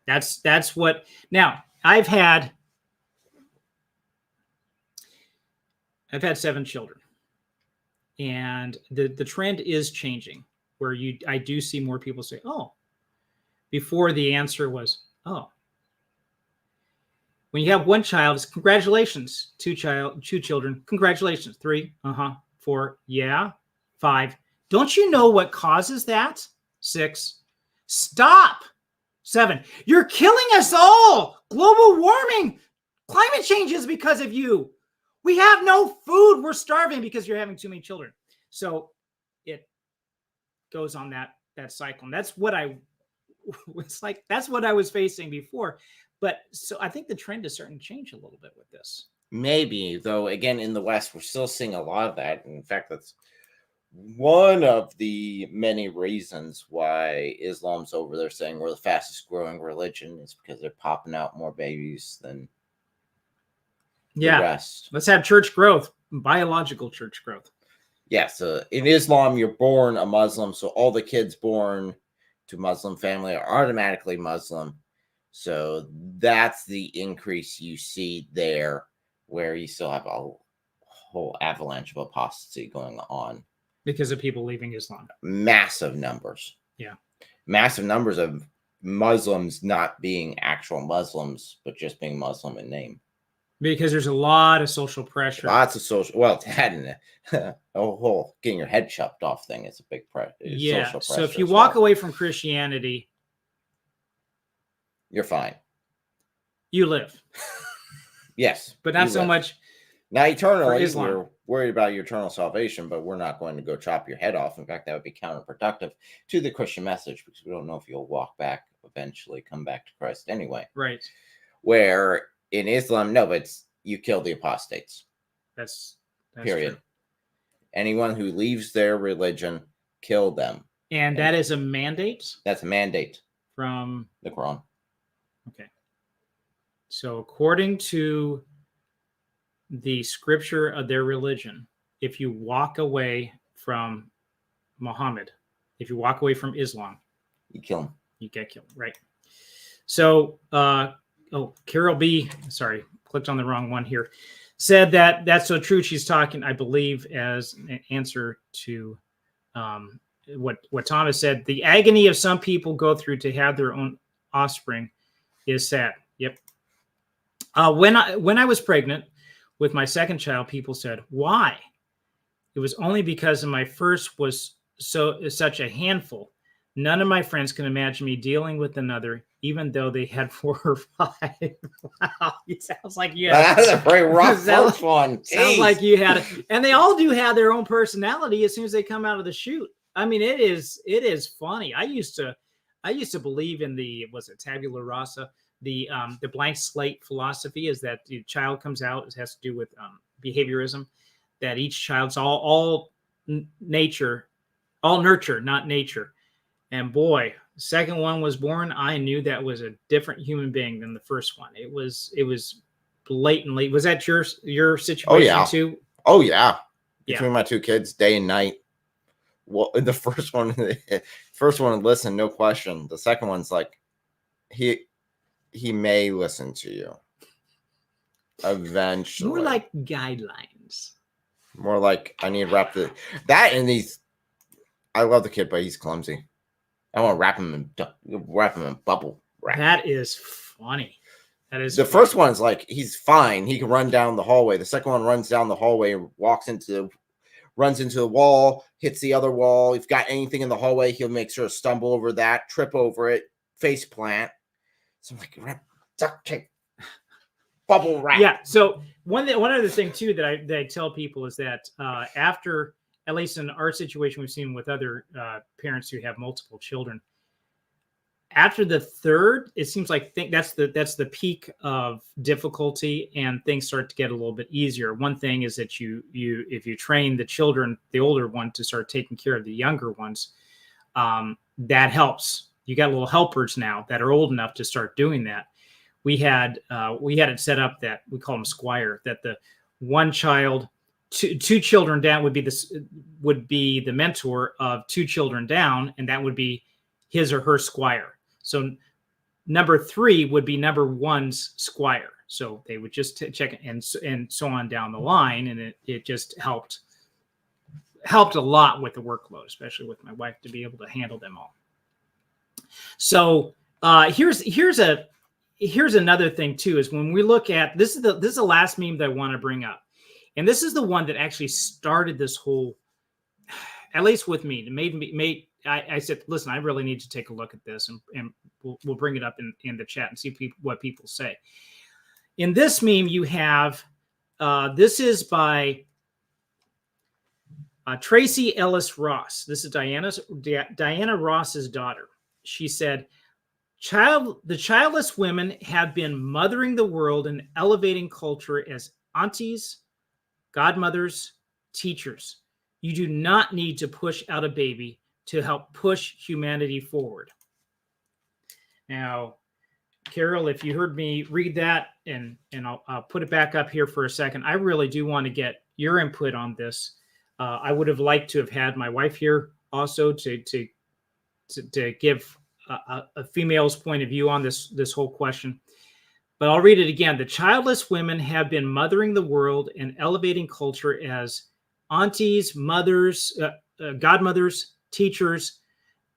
That's what. Now, I've had 7 children, and the trend is changing. Where I do see more people say, "Oh," before the answer was, "Oh." When you have one child, it's congratulations. 2 children, congratulations. 3, 4, yeah. 5. Don't you know what causes that? 6. Stop. 7. You're killing us all. Global warming, climate change is because of you. We have no food. We're starving because you're having too many children. So it goes on that cycle. And that's what that's what I was facing before. But so I think the trend is starting to change a little bit with this. Maybe, though, again, in the West, we're still seeing a lot of that. In fact, that's one of the many reasons why Islam's over there saying we're the fastest growing religion is because they're popping out more babies than the rest. Let's have church growth, biological church growth. Yeah, so in Islam, you're born a Muslim, so all the kids born to Muslim family are automatically Muslim. So that's the increase you see there, where you still have a whole avalanche of apostasy going on. Because of people leaving Islam. Massive numbers. Yeah. Massive numbers of Muslims not being actual Muslims, but just being Muslim in name. Because there's a lot of social pressure. Lots of social, well, a whole getting your head chopped off thing is a big pressure. Yeah. So if you walk away from Christianity, you're fine. you live. Yes. But not so live. much. Now, eternally, Islam. we're worried about your eternal salvation, but we're not going to go chop your head off. In fact, that would be counterproductive to the Christian message, because we don't know if you'll walk back, eventually come back to Christ anyway. Right. Where in Islam, no, but you kill the apostates. That's period. True. Anyone who leaves their religion, kill them. And that is a mandate? That's a mandate. From the Quran. Okay. So according to the scripture of their religion, if you walk away from Muhammad, if you walk away from Islam, you kill him. You get killed, right? So, Carol B, sorry, clicked on the wrong one here, said that that's so true. She's talking, I believe, as an answer to what Thomas said. The agony of some people go through to have their own offspring is sad. Yep. When I was pregnant with my second child, people said, why? It was only because my first was such a handful. None of my friends can imagine me dealing with another, even though they had 4 or 5. Wow, it sounds like you had. That's a very rough first one. Sounds like you had it, and they all do have their own personality as soon as they come out of the chute. I mean, it is funny. I used to believe in was it tabula rasa, the blank slate philosophy, is that the child comes out. It has to do with behaviorism, that each child's all nature, all nurture, not nature. And boy, the second one was born. I knew that was a different human being than the first one. It was blatantly. Was that your situation too? Oh yeah. Between my 2 kids, day and night. Well, the first one listen, no question. The second one's like, he may listen to you eventually. More like guidelines. More like, I need to wrap that in these. I love the kid, but he's clumsy. I want to wrap him in bubble wrap. That is funny. That is the funny. First one's like, he's fine. He can run down the hallway. The second one runs down the hallway and runs into the wall, hits the other wall. If got anything in the hallway, he'll make sure to stumble over that, trip over it, face plant. So I'm like, duct tape, bubble wrap. Yeah. So one other thing too that I tell people is that after, at least in our situation, we've seen with other parents who have multiple children, after the third, it seems like that's the peak of difficulty, and things start to get a little bit easier. One thing is that if you train the children, the older one, to start taking care of the younger ones, that helps. You got little helpers now that are old enough to start doing that. We had it set up that we call them squire, that the one child, two children down would be the mentor of 2 children down, and that would be his or her squire. So number 3 would be number 1's squire. So they would just check it and so on down the line, and it just helped a lot with the workload, especially with my wife, to be able to handle them all. So here's another thing too, is when we look at this is the last meme that I want to bring up. And this is the one that actually started this whole, at least with me. It I said, listen, I really need to take a look at this, and we'll bring it up in the chat and see what people say. In this meme, you have, this is by Tracy Ellis Ross. This is Diana Ross's daughter. She said, the childless women have been mothering the world and elevating culture as aunties, godmothers, teachers. You do not need to push out a baby to help push humanity forward. Now, Carol, if you heard me read that, and I'll put it back up here for a second, I really do want to get your input on this. I would have liked to have had my wife here also to give a female's point of view on this whole question. But I'll read it again. The childless women have been mothering the world and elevating culture as aunties, mothers, godmothers, teachers.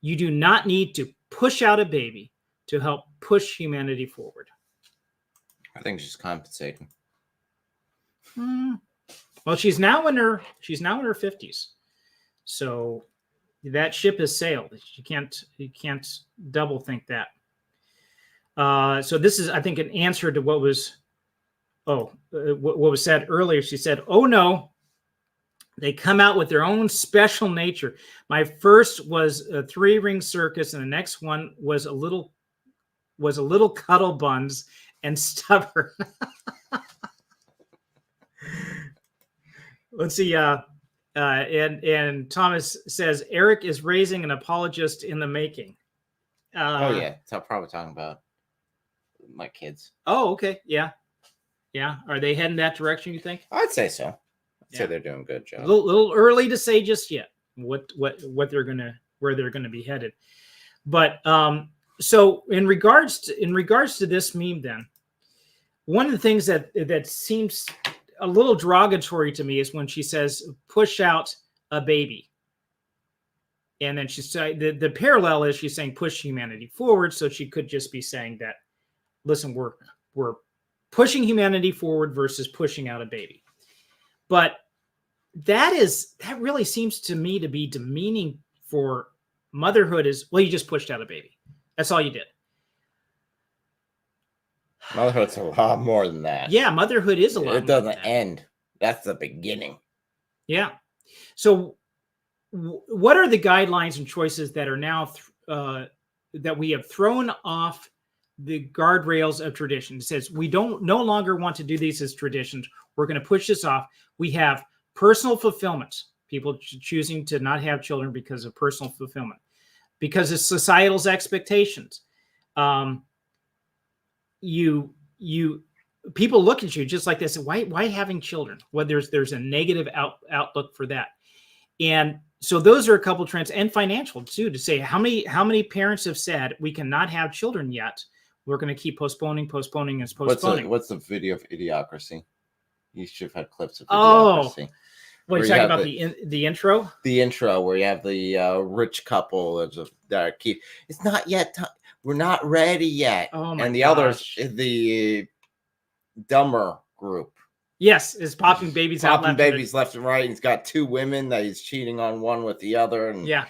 You do not need to push out a baby to help push humanity forward. I think she's compensating. Well, she's now in her 50s, so that ship has sailed. You can't double think that. So this is, I think, an answer to what was, what was said earlier. She said, "Oh no, they come out with their own special nature. My first was a 3-ring circus, and the next one was a little cuddle buns and stubborn." Let's see. And Thomas says Eric is raising an apologist in the making. Oh yeah, I'm probably talking about my kids. Oh, okay, yeah. Are they heading that direction? You think? I'd say so. I'd say they're doing a good job. A little early to say just yet where they're gonna be headed. But so in regards to this meme, then one of the things that seems a little derogatory to me is when she says push out a baby. And then she said the parallel is she's saying push humanity forward. So she could just be saying that, listen, we're pushing humanity forward versus pushing out a baby. But that really seems to me to be demeaning for motherhood. Is, well, you just pushed out a baby. That's all you did. Motherhood's a lot more than that. Yeah, motherhood is a lot. It doesn't end. That's the beginning. Yeah. So what are the guidelines and choices that are now that we have thrown off the guardrails of tradition? It says we no longer want to do these as traditions. We're going to push this off. We have personal fulfillment, people choosing to not have children because of personal fulfillment, because of societal's expectations. People look at you just like this. Why having children? Well, there's a negative outlook for that. And so those are a couple trends, and financial too, to say how many parents have said we cannot have children yet. We're going to keep postponing. What's the video of Idiocracy? You should have had clips of Idiocracy. Oh, what are you talking about? The intro? The intro where you have the rich couple that keep. It's not yet time. We're not ready yet. Oh my And the gosh. others, the dumber group. Yes, is popping babies out. Popping babies left and right. He's got 2 women that he's cheating on one with the other. And yeah.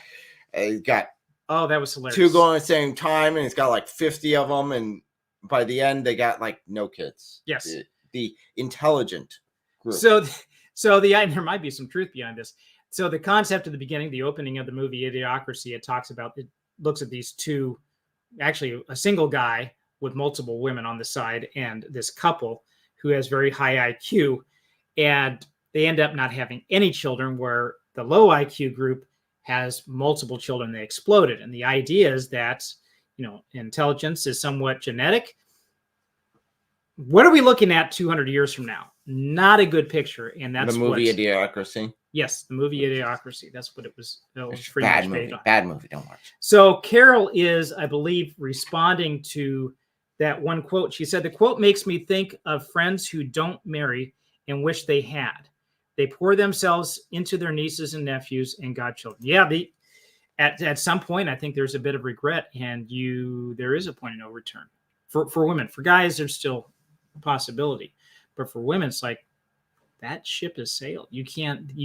He's got that was hilarious. 2 going at the same time, and he's got like 50 of them. And by the end, they got like no kids. Yes. The intelligent group. So there might be some truth behind this. So the concept at the beginning, the opening of the movie Idiocracy, it looks at these 2, actually a single guy with multiple women on the side, and this couple who has very high IQ, and they end up not having any children, where the low IQ group has multiple children. They exploded. And the idea is that, intelligence is somewhat genetic. What are we looking at 200 years from now? Not a good picture. And that's the movie Idiocracy. Yes, the movie Idiocracy. That's what it was. Bad movie. Bad movie. Don't watch. So Carol is, I believe, responding to that one quote. She said, the quote makes me think of friends who don't marry and wish they had. They pour themselves into their nieces and nephews and godchildren. Yeah, at some point, I think there's a bit of regret, and there is a point of no return for women. For guys, there's still a possibility, but for women, it's like that ship has sailed. You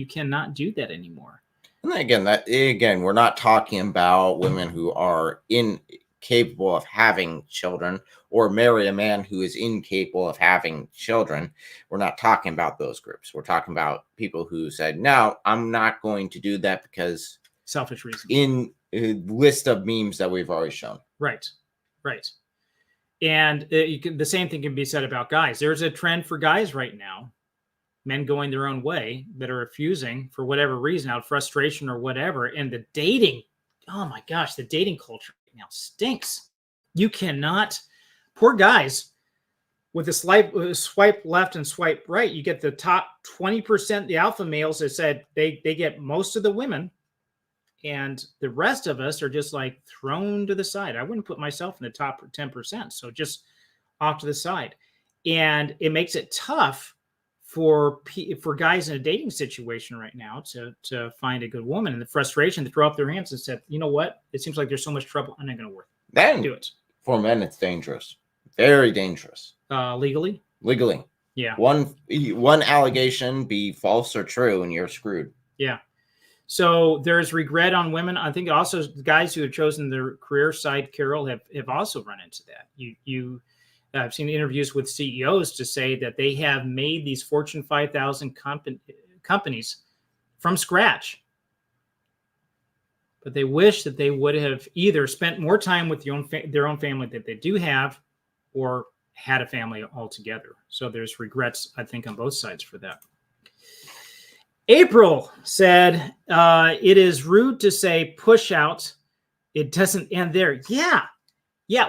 cannot do that anymore. And again, we're not talking about women who are incapable of having children, or marry a man who is incapable of having children. We're not talking about those groups. We're talking about people who said, no, I'm not going to do that because selfish reasons. In a list of memes that we've already shown. Right. And the same thing can be said about guys. There's a trend for guys right now, men going their own way, that are refusing for whatever reason, out of frustration or whatever. And the dating, oh my gosh, the dating culture now stinks. You cannot, poor guys, with a swipe left and swipe right, you get the top 20%, the alpha males that said they get most of the women, and the rest of us are just like thrown to the side. I wouldn't put myself in the top 10%, so just off to the side. And it makes it tough for guys in a dating situation right now to find a good woman, and the frustration to throw up their hands and say, you know what, it seems like there's so much trouble, I'm not going to work. Then do it. For men, it's dangerous, very dangerous. Legally, yeah. One allegation be false or true, and you're screwed. Yeah. So there's regret on women. I think also the guys who have chosen the career side, Carol, have also run into that. I've seen interviews with CEOs to say that they have made these Fortune 5,000 companies from scratch, but they wish that they would have either spent more time with their own family that they do have, or had a family altogether. So there's regrets, I think, on both sides for that. April said, it is rude to say push out. It doesn't end there. Yeah.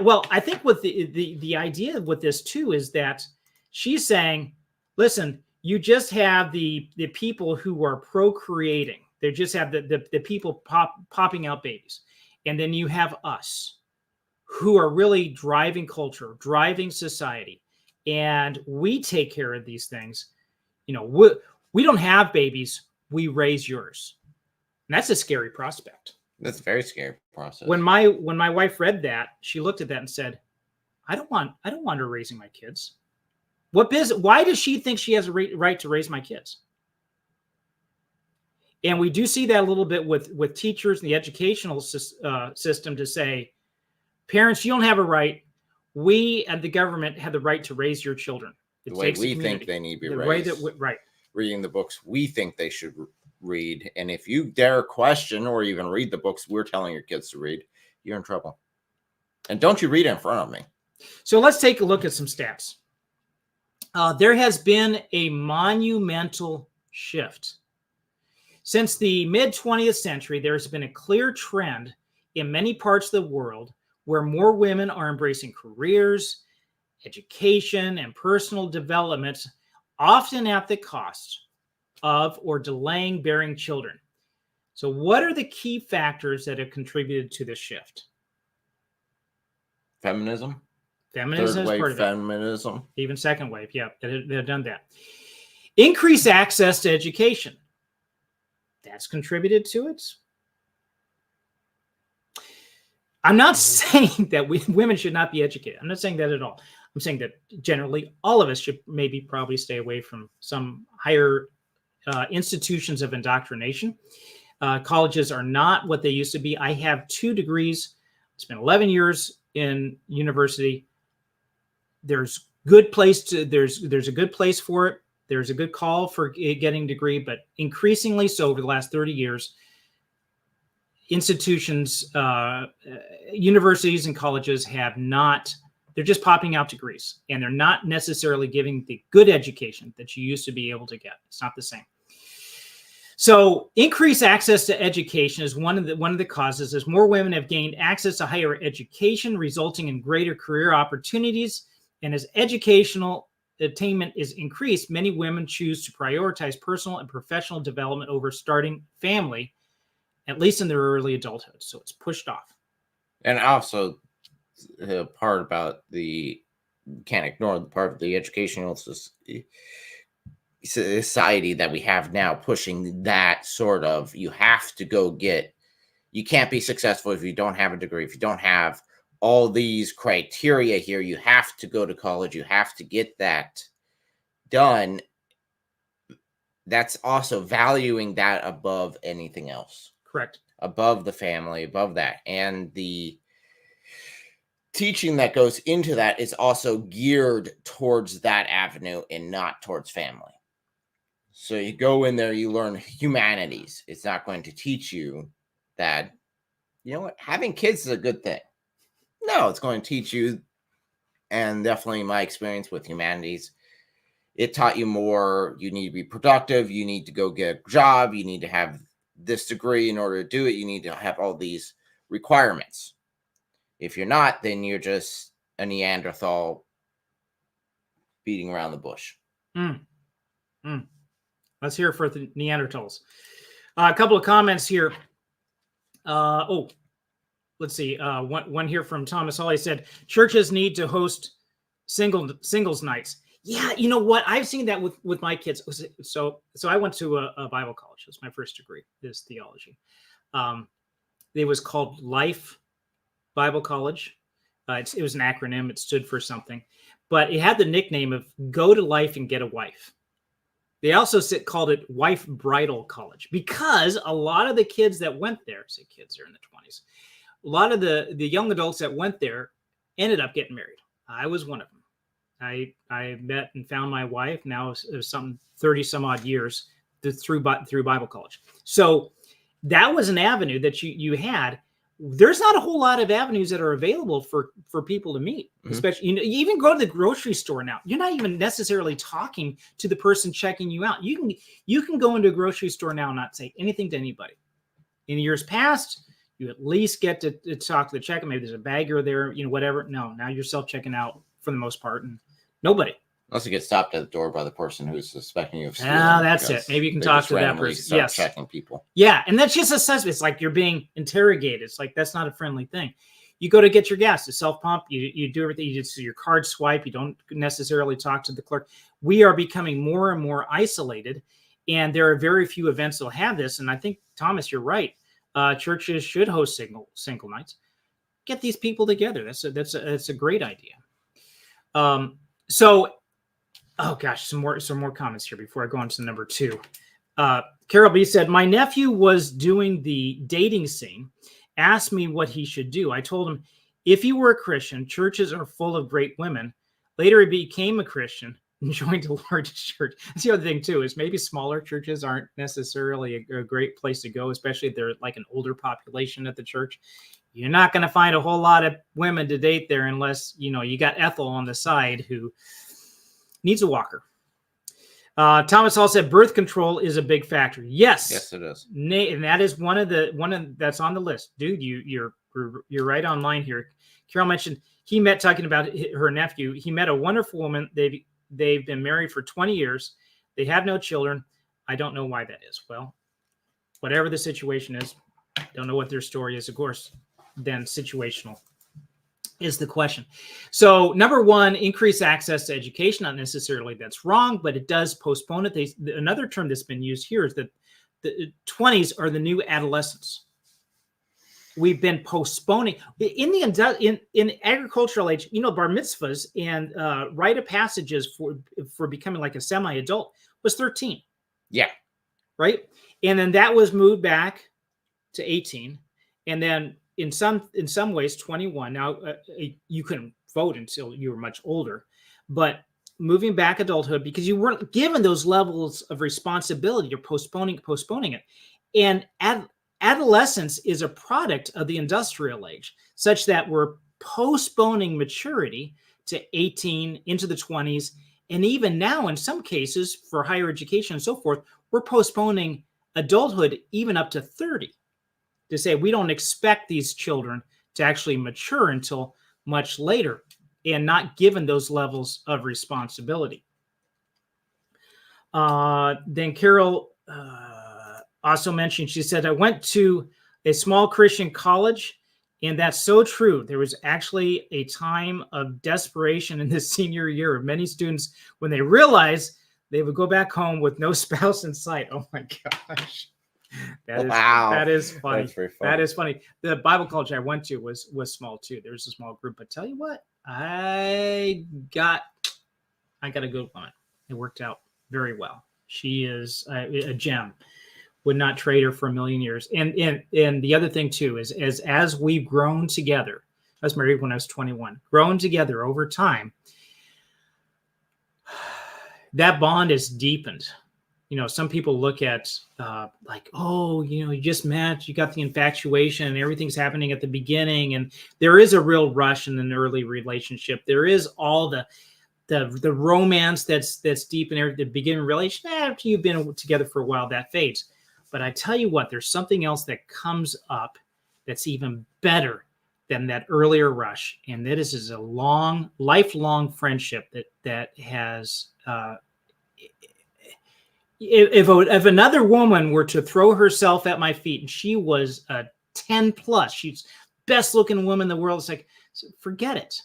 Well, I think what the idea with this too is that she's saying, listen, you just have the people who are procreating. They just have the people popping out babies. And then you have us who are really driving culture, driving society. And we take care of these things. We don't have babies. We raise yours. And that's a scary prospect. That's a very scary process. When my wife read that, she looked at that and said, I don't want her raising my kids. Why does she think she has a right to raise my kids? And we do see that a little bit with teachers and the educational system to say, parents, you don't have a right. We and the government have the right to raise your children. The way we think they need to be raised. Right. Reading the books we think they should read. And if you dare question or even read the books we're telling your kids to read, you're in trouble. And don't you read it in front of me. So let's take a look at some stats. There has been a monumental shift. Since the mid-20th century, there's been a clear trend in many parts of the world where more women are embracing careers, education, and personal development, often at the cost of or delaying bearing children. So what are the key factors that have contributed to this shift? Feminism. Feminism is part of it. Feminism. Even second wave, yeah, they've done that. Increased access to education. That's contributed to it. I'm not saying that women should not be educated. I'm not saying that at all. I'm saying that generally all of us should probably stay away from some higher institutions of indoctrination. Colleges are not what they used to be. I have 2 degrees. I spent 11 years in university. There's a good place for it. There's a good call for getting a degree, but increasingly so over the last 30 years, institutions, universities and colleges they're just popping out degrees, and they're not necessarily giving the good education that you used to be able to get. It's not the same. So increased access to education is one of the causes. As more women have gained access to higher education, resulting in greater career opportunities, and as educational attainment is increased, many women choose to prioritize personal and professional development over starting family, at least in their early adulthood. So it's pushed off. And also the part about can't ignore the part of the educational society that we have now pushing that sort of, you can't be successful if you don't have a degree, if you don't have all these criteria here, you have to go to college, you have to get that done. That's also valuing that above anything else. Correct. Above the family, above that. And the teaching that goes into that is also geared towards that avenue and not towards family. So you go in there, you learn humanities. It's not going to teach you that, having kids is a good thing. No, it's going to teach you, and definitely my experience with humanities, it taught you more. You need to be productive. You need to go get a job. You need to have this degree in order to do it. You need to have all these requirements. If you're not, then you're just a Neanderthal beating around the bush. Let's hear for the Neanderthals. A couple of comments here. Let's see. One here from Thomas Hawley said, churches need to host singles nights. Yeah, you know what? I've seen that with my kids. So I went to a Bible college. It was my first degree, is theology. It was called Life Bible College. It was an acronym. It stood for something. But it had the nickname of Go to Life and Get a Wife. They also called it wife bridal college because a lot of the kids that went there, say kids are in the 20s, a lot of the young adults that went there ended up getting married. I was one of them. I met and found my wife now some 30 some odd years through Bible college. So that was an avenue that you had. There's not a whole lot of avenues that are available for people to meet, especially, you even go to the grocery store now. You're not even necessarily talking to the person checking you out. You can go into a grocery store now and not say anything to anybody. In years past, you at least get to talk to the checker. Maybe there's a bagger there, whatever. No, now you're self-checking out for the most part, and nobody. Unless you get stopped at the door by the person who's suspecting you of stealing. That's it. Maybe you can talk to that person. Yes. Checking people. Yeah, and that's just a suspect. It's like you're being interrogated. It's like that's not a friendly thing. You go to get your gas, the self-pump, you do everything. You just your card swipe. You don't necessarily talk to the clerk. We are becoming more and more isolated, and there are very few events that will have this. And I think, Thomas, you're right. Churches should host single nights. Get these people together. That's a great idea. Oh gosh, some more comments here before I go on to number 2. Carol B said, my nephew was doing the dating scene, asked me what he should do. I told him, if he were a Christian, churches are full of great women. Later he became a Christian and joined a large church. That's the other thing too, is maybe smaller churches aren't necessarily a great place to go, especially if they're like an older population at the church. You're not going to find a whole lot of women to date there unless, you got Ethel on the side who needs a walker. Thomas Hall said birth control is a big factor. Yes, it is. And that is one that's on the list, dude. You're right on line here. Carol mentioned talking about her nephew. He met a wonderful woman. They've been married for 20 years. They have no children. I don't know why that is. Well, whatever the situation is, don't know what their story is. Of course, then situational is the question. So number 1, increase access to education. Not necessarily that's wrong, but it does postpone it. Another term that's been used here is that the 20s are the new adolescence. We've been postponing in agricultural age, bar mitzvahs and rite of passages for becoming like a semi-adult was 13. Yeah. Right. And then that was moved back to 18. And then in some ways 21. Now you couldn't vote until you were much older, but moving back adulthood because you weren't given those levels of responsibility. You're postponing it. And adolescence is a product of the industrial age, such that we're postponing maturity to 18 into the 20s. And even now, in some cases for higher education and so forth, we're postponing adulthood even up to 30. To say we don't expect these children to actually mature until much later and not given those levels of responsibility. Then Carol also mentioned, she said, I went to a small Christian college, and that's so true. There was actually a time of desperation in the senior year of many students when they realized they would go back home with no spouse in sight. Oh my gosh. That is funny. That's very funny. That is funny. The Bible college I went to was small too. There was a small group, but tell you what, I got a good one. It worked out very well. She is a gem. Would not trade her for a million years. And the other thing too is as we've grown together. I was married when I was 21. Grown together over time, that bond is deepened. Some people look at like, oh, you just met, you got the infatuation and everything's happening at the beginning. And there is a real rush in an early relationship. There is all the romance that's deep in the beginning relationship. After you've been together for a while, that fades. But I tell you what, there's something else that comes up that's even better than that earlier rush. And that is a lifelong friendship that has if another woman were to throw herself at my feet and she was a 10 plus, she's best looking woman in the world, it's like, forget it.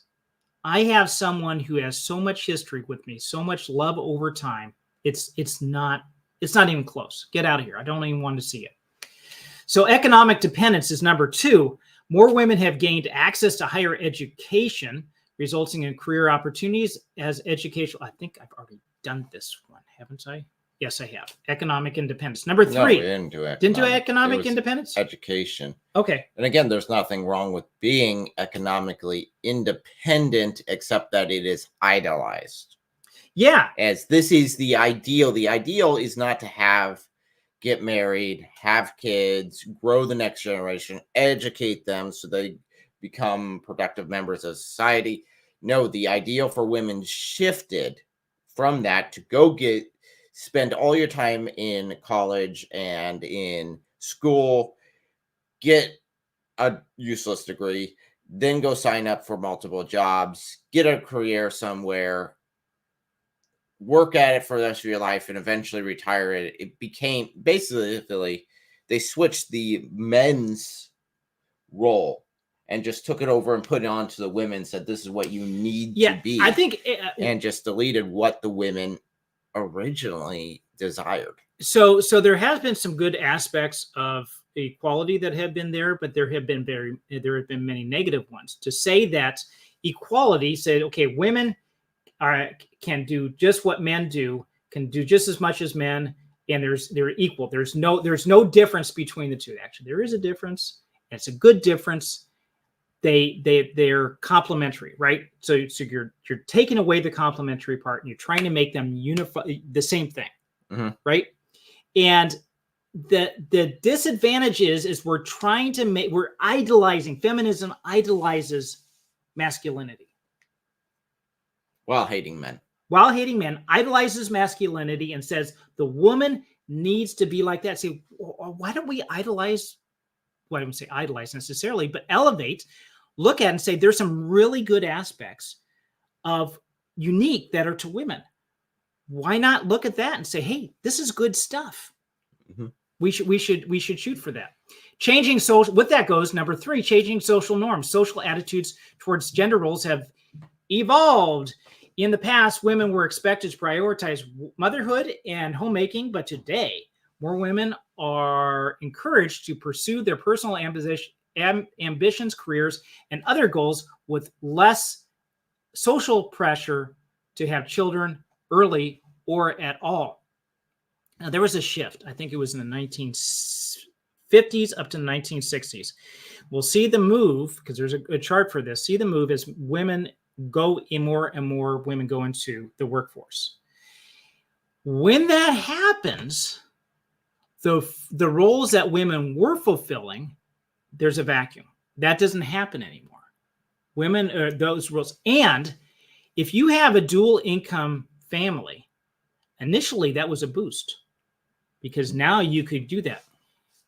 I have someone who has so much history with me, so much love over time. It's not even close. Get out of here. I don't even want to see it. So economic dependence is number 2. More women have gained access to higher education, resulting in career opportunities as educational. I think I've already done this one, haven't I? Yes, I have. Economic independence. Number No, 3. we didn't do Didn't do economic. economic It was independence? education. Okay. And again, there's nothing wrong with being economically independent, except that it is idolized. Yeah. As this is the ideal. The ideal is not to get married, have kids, grow the next generation, educate them so they become productive members of society. No, the ideal for women shifted from that to spend all your time in college and in school, get a useless degree, then go sign up for multiple jobs, get a career somewhere, work at it for the rest of your life, and eventually retire it. It became basically they switched the men's role and just took it over and put it on to the women and said, this is what you need to be. I think and just deleted what the women originally desired. So there has been some good aspects of equality that have been there, but there have been many negative ones. To say that equality said, okay, women can do just what men do, can do just as much as men, and they're equal. There's no difference between the two. Actually, there is a difference. And it's a good difference. They're complementary, right? So you're taking away the complementary part and you're trying to make them the same thing, right? And the disadvantage is we're idolizing, feminism idolizes masculinity. While hating men, idolizes masculinity and says the woman needs to be like that. See, why don't we idolize? Well, I wouldn't say idolize necessarily, but elevate, look at it and say there's some really good aspects of unique that are to women. Why not look at that and say, hey, this is good stuff. We should shoot for that. Changing social, with that goes number 3, changing social norms. Social attitudes towards gender roles have evolved. In the past, women were expected to prioritize motherhood and homemaking, but today, more women are encouraged to pursue their personal ambitions, careers, and other goals with less social pressure to have children early or at all. Now, there was a shift. I think it was in the 1950s up to the 1960s. We'll see the move, because there's a chart for this, see the move as women go in, more and more women go into the workforce. When that happens, the roles that women were fulfilling, there's a vacuum. That doesn't happen anymore. Women are those roles. And if you have a dual income family, initially that was a boost because now you could do that.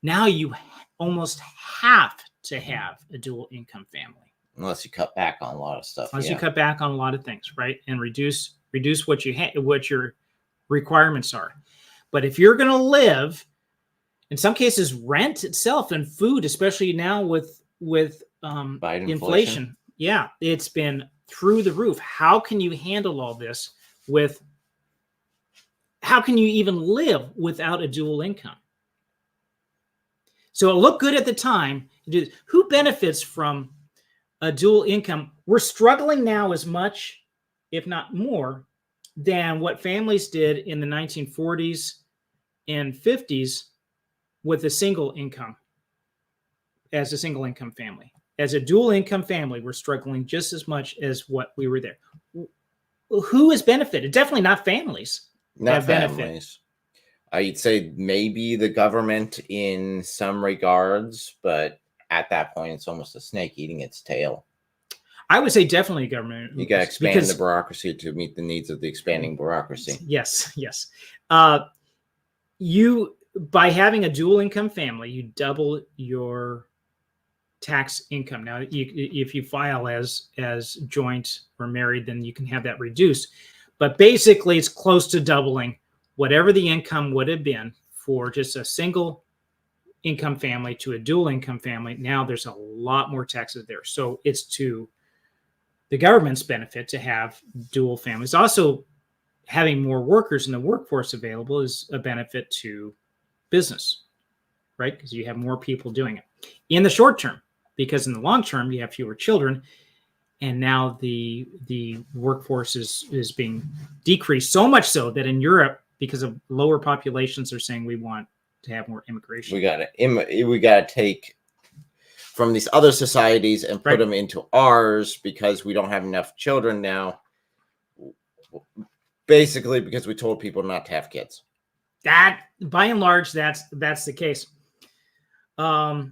Now you almost have to have a dual income family. Unless you cut back on a lot of stuff. Unless you cut back on a lot of things, right? And reduce what what your requirements are. But if you're going to live, in some cases, rent itself and food, especially now with inflation, yeah, it's been through the roof. How can you handle all this how can you even live without a dual income? So it looked good at the time. Who benefits from a dual income? We're struggling now as much, if not more, than what families did in the 1940s and 50s with a single income, as a single income family. As a dual income family, we're struggling just as much as what we were there. Who has benefited? Definitely not families. Not families. I'd say maybe the government in some regards, but at that point, it's almost a snake eating its tail. I would say definitely government. You got to expand the bureaucracy to meet the needs of the expanding bureaucracy. Yes. By having a dual income family, you double your tax income. Now, if you file as joint or married, then you can have that reduced. But basically, it's close to doubling whatever the income would have been for just a single income family to a dual income family. Now there's a lot more taxes there. So it's to the government's benefit to have dual families. Also, having more workers in the workforce available is a benefit to business, right? Because you have more people doing it in the short term, because in the long term, you have fewer children. And now the workforce is being decreased so much so that in Europe, because of lower populations are saying we want to have more immigration. We got to take from these other societies and put them into ours because we don't have enough children now. Basically, because we told people not to have kids. That, by and large, that's the case. Okay.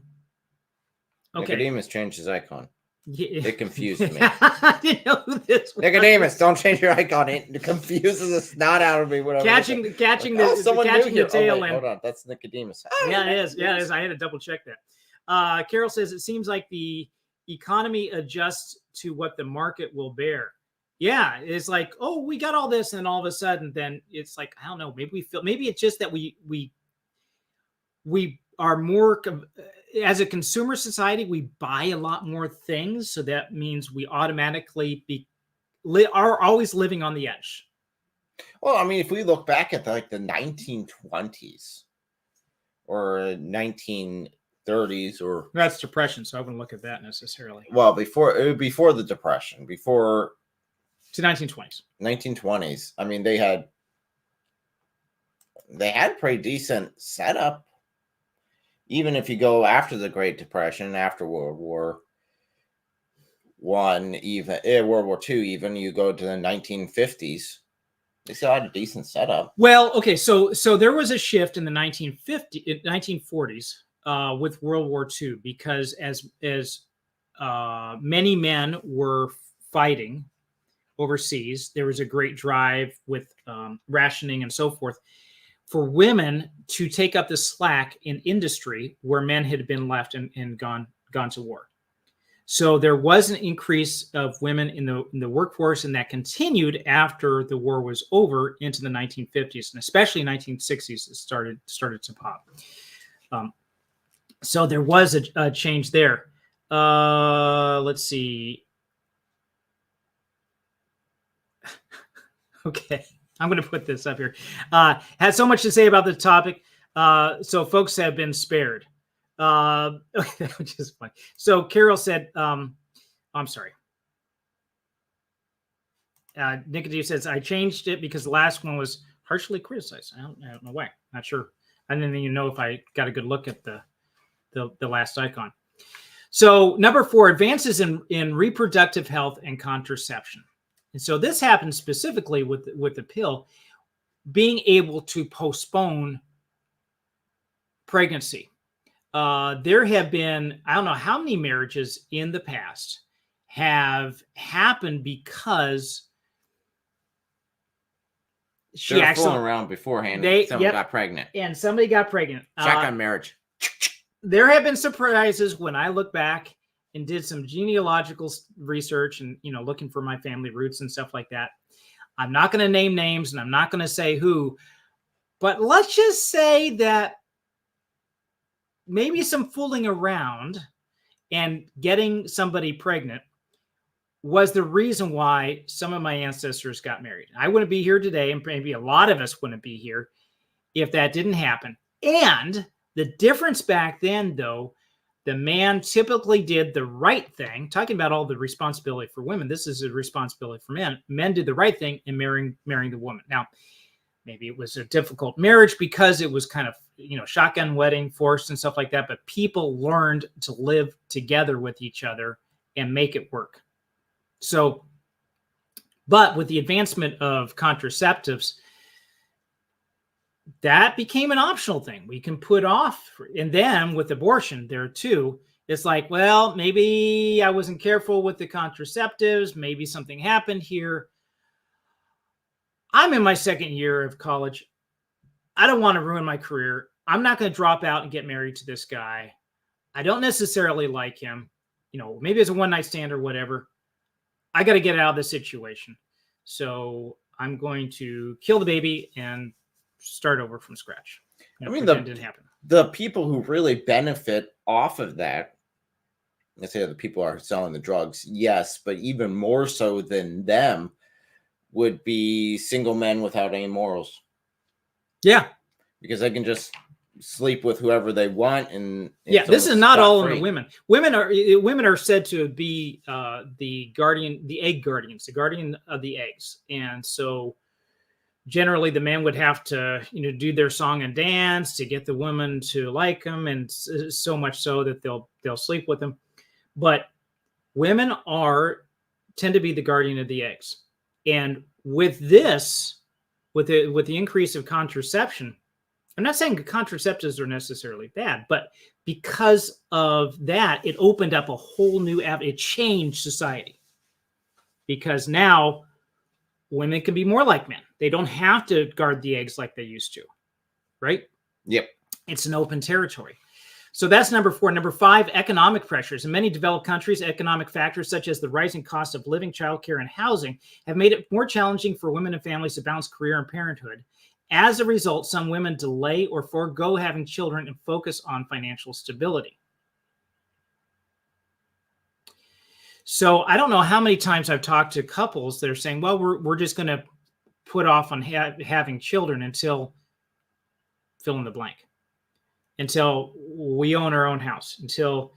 Nicodemus changed his icon. Yeah. It confused me. I didn't know who this was. Nicodemus, don't change your icon. It confuses the snot out of me. Catching the tail end. Hold on, that's Nicodemus. Yeah, it is. Yeah, it is. I had to double check that. Carol says it seems like the economy adjusts to what the market will bear. Yeah, it's like, oh, we got all this, and all of a sudden, then it's like, I don't know. Maybe it's just that we are more as a consumer society. We buy a lot more things, so that means we automatically are always living on the edge. Well, I mean, if we look back at the 1920s or 1930s, or that's depression, so I wouldn't look at that necessarily. Well, before the depression, before to 1920s. 1920s. I mean, they had pretty decent setup. Even if you go after the Great Depression, after World War I, even World War II, even you go to the 1950s, they still had a decent setup. Well, okay, so there was a shift in the 1940s with World War II because as many men were fighting overseas, there was a great drive with rationing and so forth for women to take up the slack in industry where men had been left and gone to war. So there was an increase of women in the workforce, and that continued after the war was over into the 1950s, and especially 1960s it started to pop. So there was a change there. Let's see. Okay, I'm going to put this up here. Had so much to say about the topic, so folks have been spared. Okay, which is fine. So Carol said, I'm sorry. Nicodemus says, I changed it because the last one was harshly criticized. I don't know why. Not sure. I didn't even know if I got a good look at the last icon. So number 4, advances in reproductive health and contraception. And so this happens specifically with the pill, being able to postpone pregnancy. There have been, I don't know how many marriages in the past have happened because she actually fooling around beforehand. Somebody got pregnant. And somebody got pregnant. Shotgun marriage. There have been surprises when I look back and did some genealogical research and, looking for my family roots and stuff like that. I'm not going to name names and I'm not going to say who, but let's just say that maybe some fooling around and getting somebody pregnant was the reason why some of my ancestors got married. I wouldn't be here today, and maybe a lot of us wouldn't be here if that didn't happen. And the difference back then, though, the man typically did the right thing. Talking about all the responsibility for women, this is a responsibility for men. Men did the right thing in marrying the woman. Now, maybe it was a difficult marriage because it was kind of, shotgun wedding, forced and stuff like that. But people learned to live together with each other and make it work. So, but with the advancement of contraceptives, that became an optional thing we can put off. And then with abortion there too, it's like, well, maybe I wasn't careful with the contraceptives. Maybe something happened here. I'm in my second year of college. I don't want to ruin my career. I'm not going to drop out and get married to this guy. I don't necessarily like him. Maybe it's a one-night stand or whatever. I got to get out of this situation. So I'm going to kill the baby and start over from scratch. That didn't happen. The people who really benefit off of that, let's say the people are selling the drugs, yes, but even more so than them would be single men without any morals. Yeah. Because they can just sleep with whoever they want. And this is not all on the women. Women are said to be the egg guardians, the guardian of the eggs. And so generally the man would have to, do their song and dance to get the woman to like them, and so much so that they'll sleep with them. But women tend to be the guardian of the eggs. And with this, with the increase of contraception, I'm not saying contraceptives are necessarily bad, but because of that, it opened up a whole new avenue. It changed society, because now women can be more like men. They don't have to guard the eggs like they used to, right? Yep. It's an open territory. So that's number 4. Number 5, economic pressures. In many developed countries, economic factors such as the rising cost of living, childcare, and housing have made it more challenging for women and families to balance career and parenthood. As a result, some women delay or forego having children and focus on financial stability. So I don't know how many times I've talked to couples that are saying, well, we're just going to put off on having children until fill in the blank, until we own our own house, until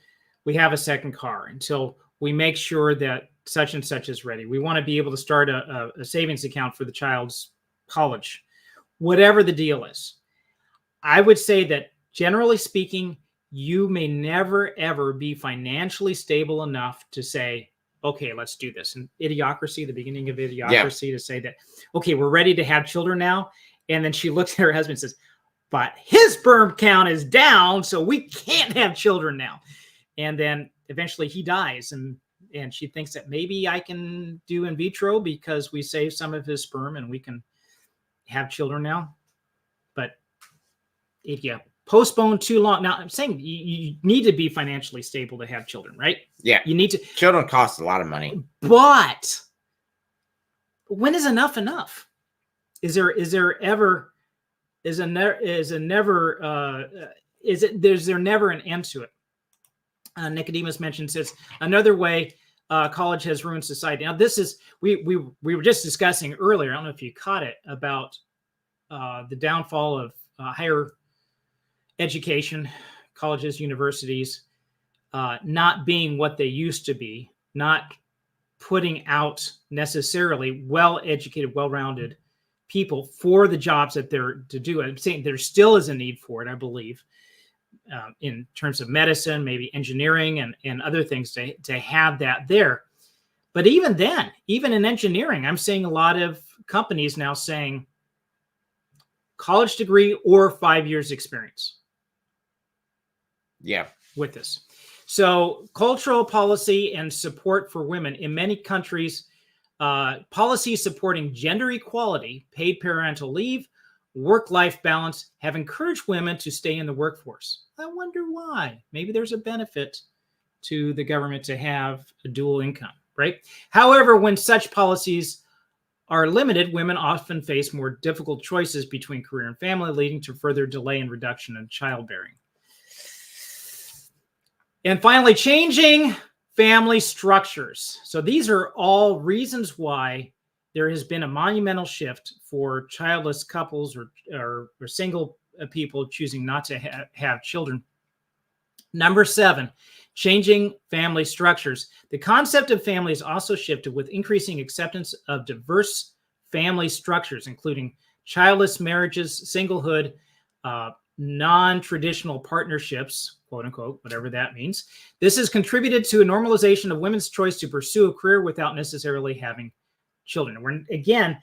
we have a second car, until we make sure that such and such is ready. We want to be able to start a savings account for the child's college, whatever the deal is. I would say that generally speaking, you may never, ever be financially stable enough to say, okay, let's do this. And Idiocracy, the beginning of Idiocracy, to say that, okay, we're ready to have children now. And then she looks at her husband and says, but his sperm count is down, so we can't have children now. And then eventually he dies. And she thinks that maybe I can do in vitro because we saved some of his sperm and we can have children now. But if you postpone too long, now I'm saying you need to be financially stable to have children, right? Yeah. You need to. Children cost a lot of money. But when is enough enough? Is there never an end to it? Nicodemus mentions, says another way college has ruined society. Now this is, we were just discussing earlier, I don't know if you caught it, about the downfall of higher education, colleges, universities, not being what they used to be, not putting out necessarily well-educated, well-rounded people for the jobs that they're to do. I'm saying there still is a need for it, I believe, in terms of medicine, maybe engineering and other things to have that there. But even then, even in engineering, I'm seeing a lot of companies now saying college degree or 5 years experience. Yeah. With this. So cultural policy and support for women in many countries, policies supporting gender equality, paid parental leave, work-life balance have encouraged women to stay in the workforce. I wonder why. Maybe there's a benefit to the government to have a dual income, right? However, when such policies are limited, women often face more difficult choices between career and family, leading to further delay and reduction in childbearing. And finally, changing family structures. So these are all reasons why there has been a monumental shift for childless couples or single people choosing not to have children. Number 7, changing family structures. The concept of family has also shifted with increasing acceptance of diverse family structures, including childless marriages, singlehood, non-traditional partnerships, quote unquote, whatever that means. This has contributed to a normalization of women's choice to pursue a career without necessarily having children. We're, again,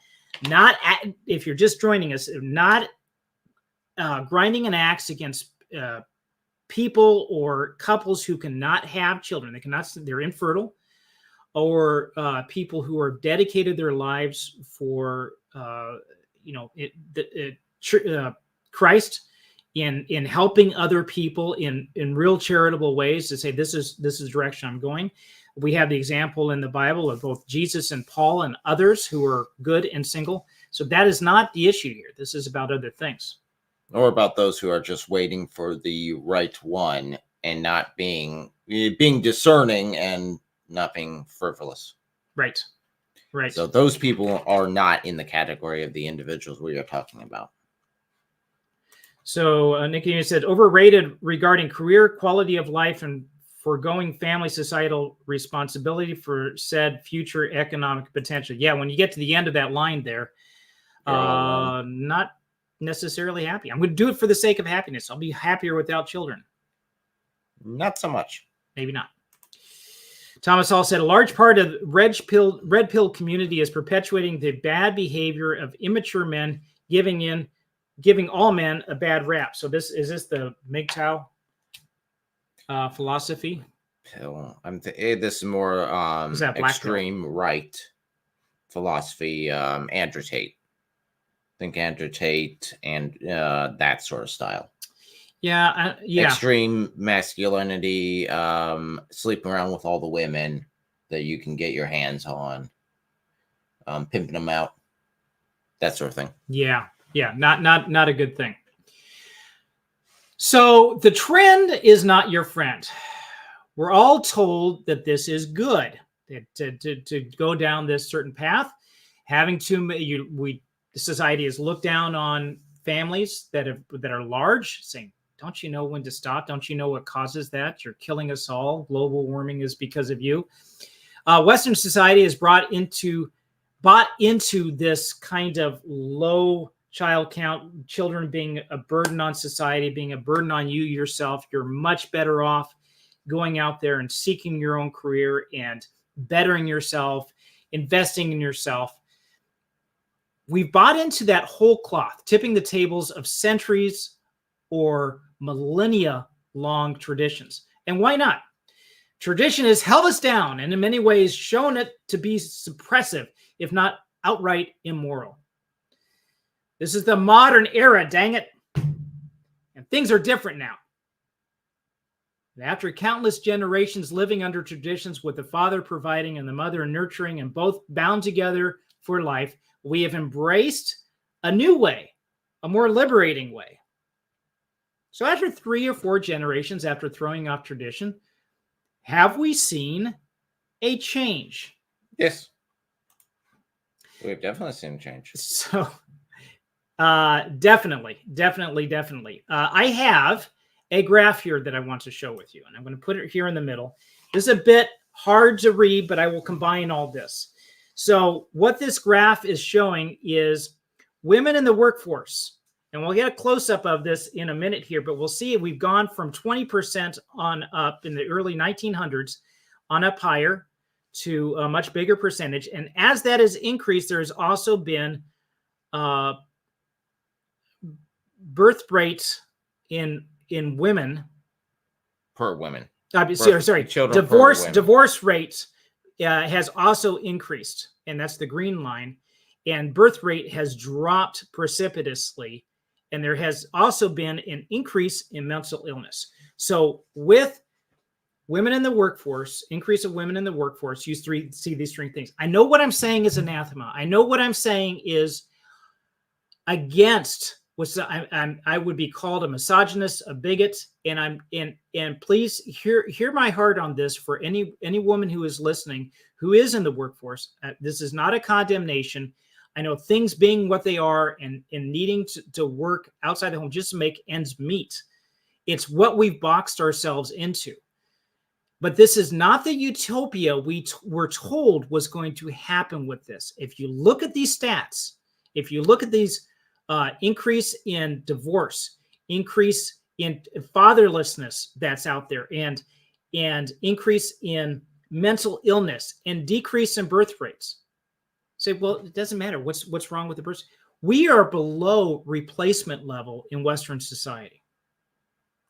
if you're just joining us, not grinding an axe against people or couples who cannot have children. They're infertile, or people who are dedicated their lives for Christ, in helping other people in real charitable ways, to say this is the direction I'm going. We have the example in the Bible of both Jesus and Paul and others who are good and single. So that is not the issue here. This is about other things. Or about those who are just waiting for the right one and not being discerning and not being frivolous. Right. Right. So those people are not in the category of the individuals we are talking about. So Nikki said, overrated regarding career, quality of life, and foregoing family societal responsibility for said future economic potential. Yeah, when you get to the end of that line there, You're all alone. Not necessarily happy. I'm going to do it for the sake of happiness. I'll be happier without children. Not so much. Maybe not. Thomas Hall said, a large part of red pill community is perpetuating the bad behavior of immature men, giving all men a bad rap. So is this the MGTOW philosophy? Pill. This is more extreme right philosophy. Andrew Tate. Think Andrew Tate and that sort of style. Yeah. Extreme masculinity, sleeping around with all the women that you can get your hands on, pimping them out, that sort of thing. Yeah. Not a good thing. So the trend is not your friend. We're all told that this is good, to go down this certain path. The society has looked down on families that are large, saying, don't you know when to stop? Don't you know what causes that? You're killing us all. Global warming is because of you. Western society has bought into this kind of low child count, children being a burden on society, being a burden on you yourself. You're much better off going out there and seeking your own career and bettering yourself, investing in yourself. We've bought into that whole cloth, tipping the tables of centuries or millennia long traditions. And why not? Tradition has held us down and in many ways shown it to be suppressive, if not outright immoral. This is the modern era, dang it. And things are different now. And after countless generations living under traditions with the father providing and the mother nurturing and both bound together for life, we have embraced a new way, a more liberating way. So after 3 or 4 generations after throwing off tradition, have we seen a change? Yes. We've definitely seen a change. So definitely. I have a graph here that I want to show with you, and I'm going to put it here in the middle. This is a bit hard to read, but I will combine all this. So what this graph is showing is women in the workforce. And we'll get a close-up of this in a minute here, but we'll see we've gone from 20% on up in the early 1900s on up higher to a much bigger percentage. And as that has increased, there has also been birth rates in women. Per women. Divorce rates has also increased, and that's the green line. And birth rate has dropped precipitously. And there has also been an increase in mental illness. So with women in the workforce, increase of women in the workforce, you see these 3 things. I know what I'm saying is anathema. I know what I'm saying is against what I would be called a misogynist, a bigot. And please hear my heart on this for any woman who is listening, who is in the workforce. This is not a condemnation. I know things being what they are and needing to work outside the home just to make ends meet. It's what we've boxed ourselves into. But this is not the utopia we were told was going to happen with this. If you look at these stats, if you look at these increase in divorce, increase in fatherlessness that's out there, and increase in mental illness and decrease in birth rates. Say, well, it doesn't matter. What's wrong with the birth? We are below replacement level in Western society.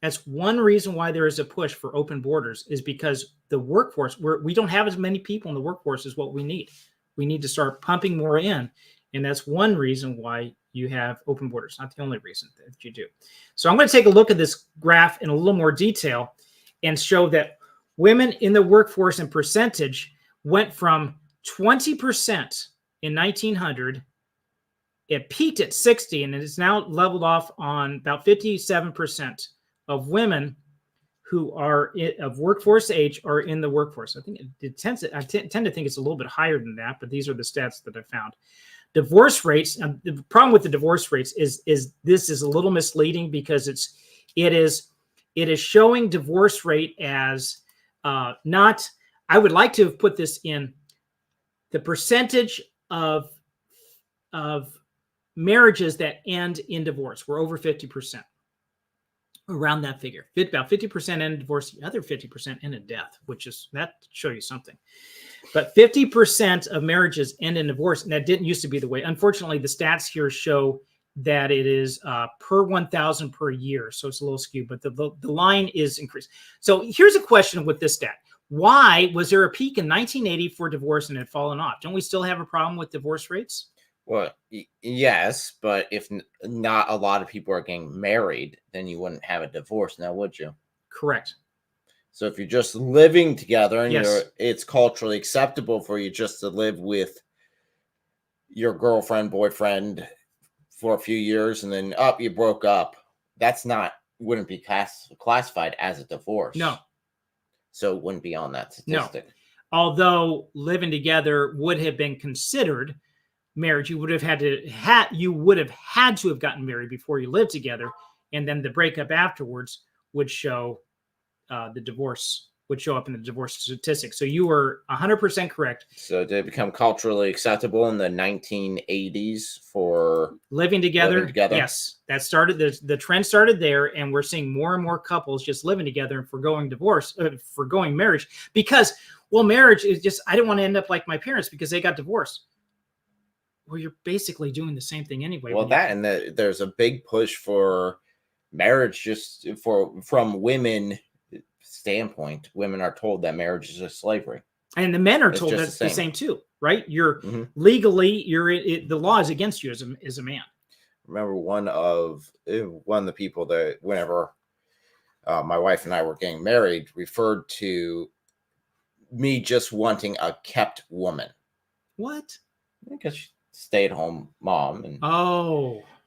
That's one reason why there is a push for open borders, is because the workforce, we don't have as many people in the workforce as what we need. We need to start pumping more in. And that's one reason why you have open borders. Not the only reason that you do. So I'm going to take a look at this graph in a little more detail and show that women in the workforce in percentage went from 20% in 1900. It peaked at 60, and it's now leveled off on about 57% of women who are of workforce age are in the workforce. I think I tend to think it's a little bit higher than that, but these are the stats that I found. Divorce rates. The problem with the divorce rates is this is a little misleading, because it is showing divorce rate as not. I would like to have put this in the percentage of marriages that end in divorce were over 50%, around that figure. About 50% end in divorce, the other 50% end in death, which is, that show you something. But 50% of marriages end in divorce, and that didn't used to be the way. Unfortunately, the stats here show that it is per 1,000 per year, so it's a little skewed, but the line is increased. So here's a question with this stat. Why was there a peak in 1980 for divorce and it had fallen off? Don't we still have a problem with divorce rates? Well, yes, but if not a lot of people are getting married, then you wouldn't have a divorce now, would you? Correct. So if you're just living together and Yes. it's culturally acceptable for you just to live with your girlfriend, boyfriend for a few years and then you broke up, wouldn't be classified as a divorce. No. So it wouldn't be on that statistic. No. Although living together would have been considered marriage, you would have had to have gotten married before you lived together, and then the breakup afterwards would show the divorce would show up in the divorce statistics. So you were 100% correct. So did it become culturally acceptable in the 1980s for living together? Yes, that started. The trend started there, and we're seeing more and more couples just living together and forgoing marriage because, well, marriage is just, I didn't want to end up like my parents because they got divorced. Well, you're basically doing the same thing anyway. Well, there's a big push for marriage just from women standpoint. Women are told that marriage is just slavery, and the men are told that's the same too, right? You're legally, the law is against you as a man. Remember one of the people that whenever my wife and I were getting married referred to me just wanting a kept woman. What? Because she stay-at-home mom and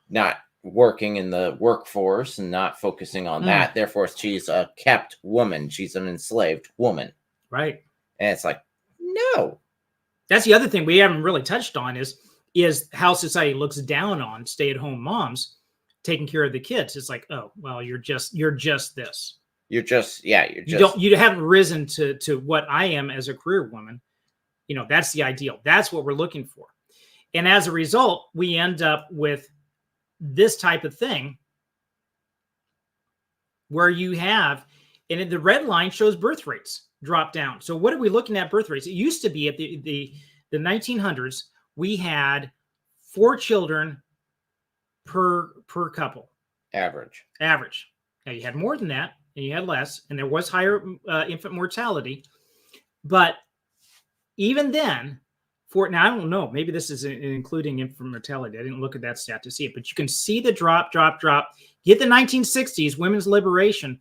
not working in the workforce and not focusing on that. Therefore, she's a kept woman. She's an enslaved woman. Right. And it's like, no. That's the other thing we haven't really touched on is how society looks down on stay-at-home moms taking care of the kids. It's like, oh, well, you're just this. You haven't risen to what I am as a career woman. You know, that's the ideal. That's what we're looking for. And as a result, we end up with this type of thing where you have, and the red line shows birth rates drop down. So what are we looking at birth rates? It used to be at the 1900s, we had 4 children per couple. Average. Now you had more than that, and you had less, and there was higher infant mortality. But even then, now I don't know, maybe this is including infant mortality. I didn't look at that stat to see it, but you can see the drop. Hit the 1960s, women's liberation,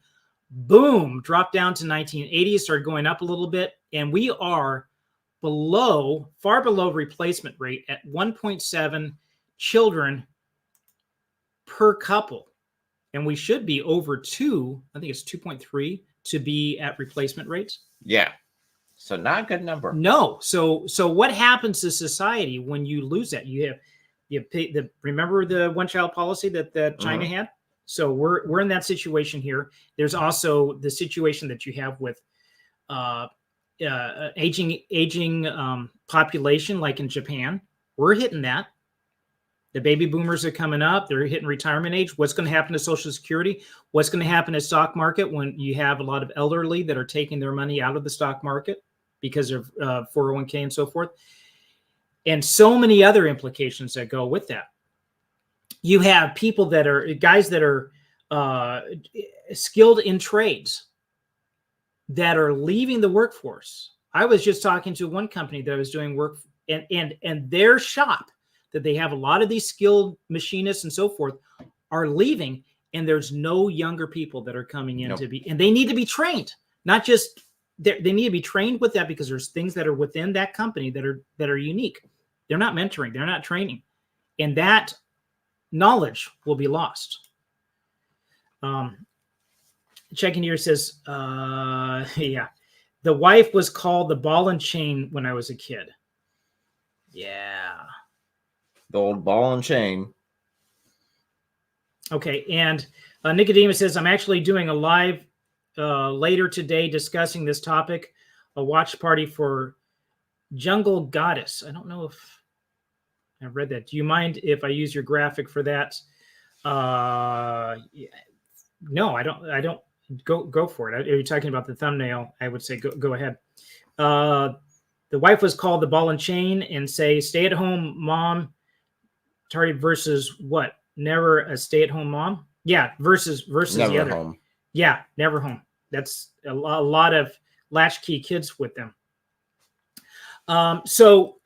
boom, dropped down to 1980s, started going up a little bit, and we are far below replacement rate at 1.7 children per couple. And we should be over 2, I think it's 2.3 to be at replacement rates. Yeah. So not a good number. No. So what happens to society when you lose that? You pay remember the one-child policy that China had? So we're in that situation here. There's also the situation that you have with aging population, like in Japan. We're hitting that. The baby boomers are coming up. They're hitting retirement age. What's going to happen to Social Security? What's going to happen to stock market when you have a lot of elderly that are taking their money out of the stock market because of 401k and so forth? And so many other implications that go with that. You have people guys that are skilled in trades that are leaving the workforce. I was just talking to one company that I was doing work and their shop that they have a lot of these skilled machinists and so forth are leaving, and there's no younger people that are coming in and they need to be trained. Not just they need to be trained with that because there's things that are within that company that are unique. They're not mentoring, they're not training, and that knowledge will be lost. Checking here says, the wife was called the ball and chain when I was a kid. Yeah. The old ball and chain. Okay, and Nicodemus says, I'm actually doing a live later today discussing this topic, a watch party for Jungle Goddess. I don't know if I've read that. Do you mind if I use your graphic for that? No, I don't. Go for it. Are you talking about the thumbnail? I would say go ahead. The wife was called the ball and chain, and say stay at home mom target versus what? Never a stay at home mom. Yeah, versus Never the other. home. Yeah, never home. That's a lot of latchkey kids with them. So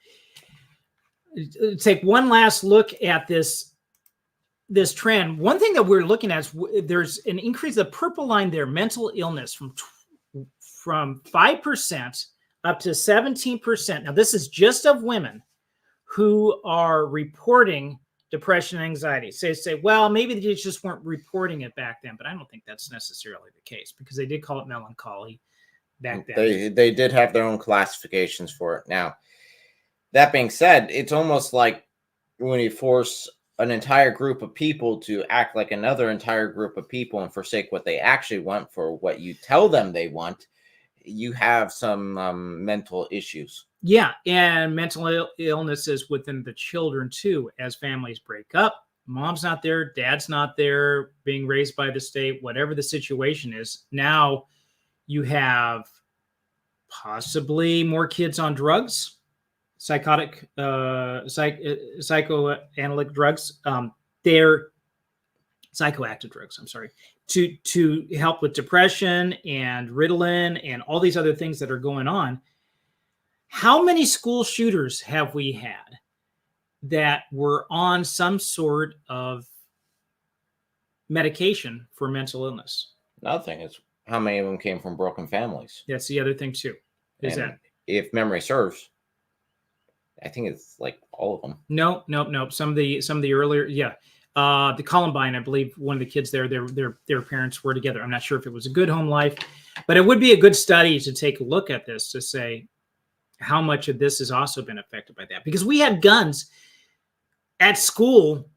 take one last look at this trend. One thing that we're looking at is there's an increase. The purple line there, mental illness from 5% up to 17%. Now this is just of women who are reporting depression and anxiety. Say, well, maybe they just weren't reporting it back then, but I don't think that's necessarily the case because they did call it melancholy back then. They did have their own classifications for it. Now, that being said, it's almost like when you force an entire group of people to act like another entire group of people and forsake what they actually want for what you tell them they want, you have some mental issues. Yeah, and mental illnesses within the children too, as families break up. Mom's not there, dad's not there, being raised by the state, whatever the situation is. Now you have possibly more kids on drugs, psychoanalytic drugs. They're psychoactive drugs, I'm sorry, to help with depression and Ritalin and all these other things that are going on. How many school shooters have we had that were on some sort of medication for mental illness? Nothing. It's how many of them came from broken families. That's the other thing too. If memory serves, I think it's like all of them. No. Some of the earlier, the Columbine, I believe one of the kids there, their parents were together. I'm not sure if it was a good home life, but it would be a good study to take a look at this to say how much of this has also been affected by that. Because we had guns at school,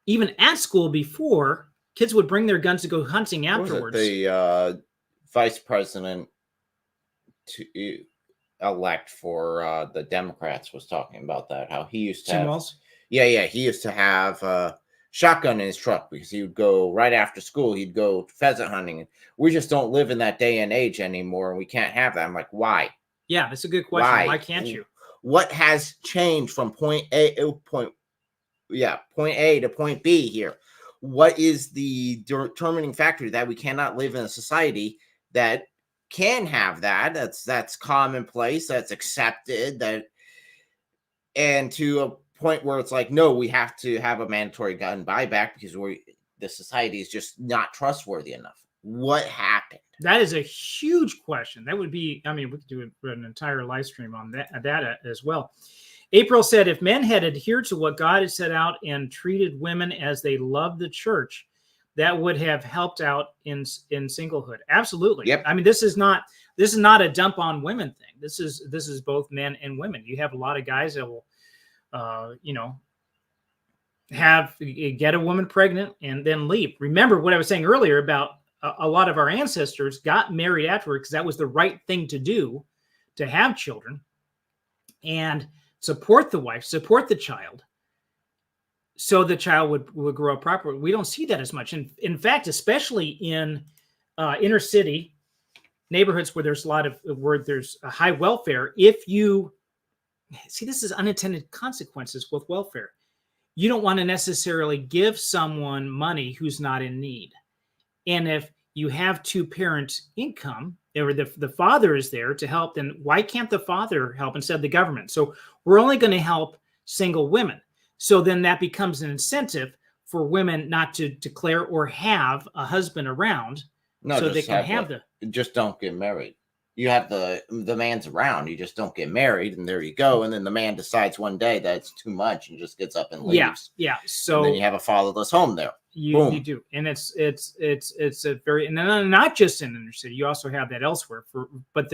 even at school before, kids would bring their guns to go hunting afterwards. The vice president to elect for the Democrats was talking about that, how he used to Tim have, Walz? Yeah, he used to have a shotgun in his truck because he would go right after school, he'd go pheasant hunting. We just don't live in that day and age anymore, and we can't have that. I'm like, why? Yeah, that's a good question. Why can't you? What has changed from point A to point B here? What is the determining factor that we cannot live in a society that can have that? That's commonplace, that's accepted, and to a point where it's like, no, we have to have a mandatory gun buyback because the society is just not trustworthy enough. What happened? That is a huge question. That would be, we could do an entire live stream on that as well. April said, if men had adhered to what God had set out and treated women as they loved the church, that would have helped out in singlehood. Absolutely. Yep. This is not a dump on women thing. This is both men and women. You have a lot of guys that will, get a woman pregnant and then leave. Remember what I was saying earlier about a lot of our ancestors got married afterward because that was the right thing to do, to have children and support the wife, support the child, so the child would grow up properly. We don't see that as much. In fact, especially in inner city neighborhoods where there's a high welfare, if you see, this is unintended consequences with welfare. You don't want to necessarily give someone money who's not in need. And if you have two-parent income, or the father is there to help, then why can't the father help instead of the government? So we're only going to help single women. So then that becomes an incentive for women not to declare or have a husband around, so they can have just don't get married. You have the man's around, you just don't get married, and there you go. And then the man decides one day that it's too much and just gets up and leaves. Yeah. So and then you have a fatherless home there. You do, and it's a very, and then not just in inner city. You also have that elsewhere. But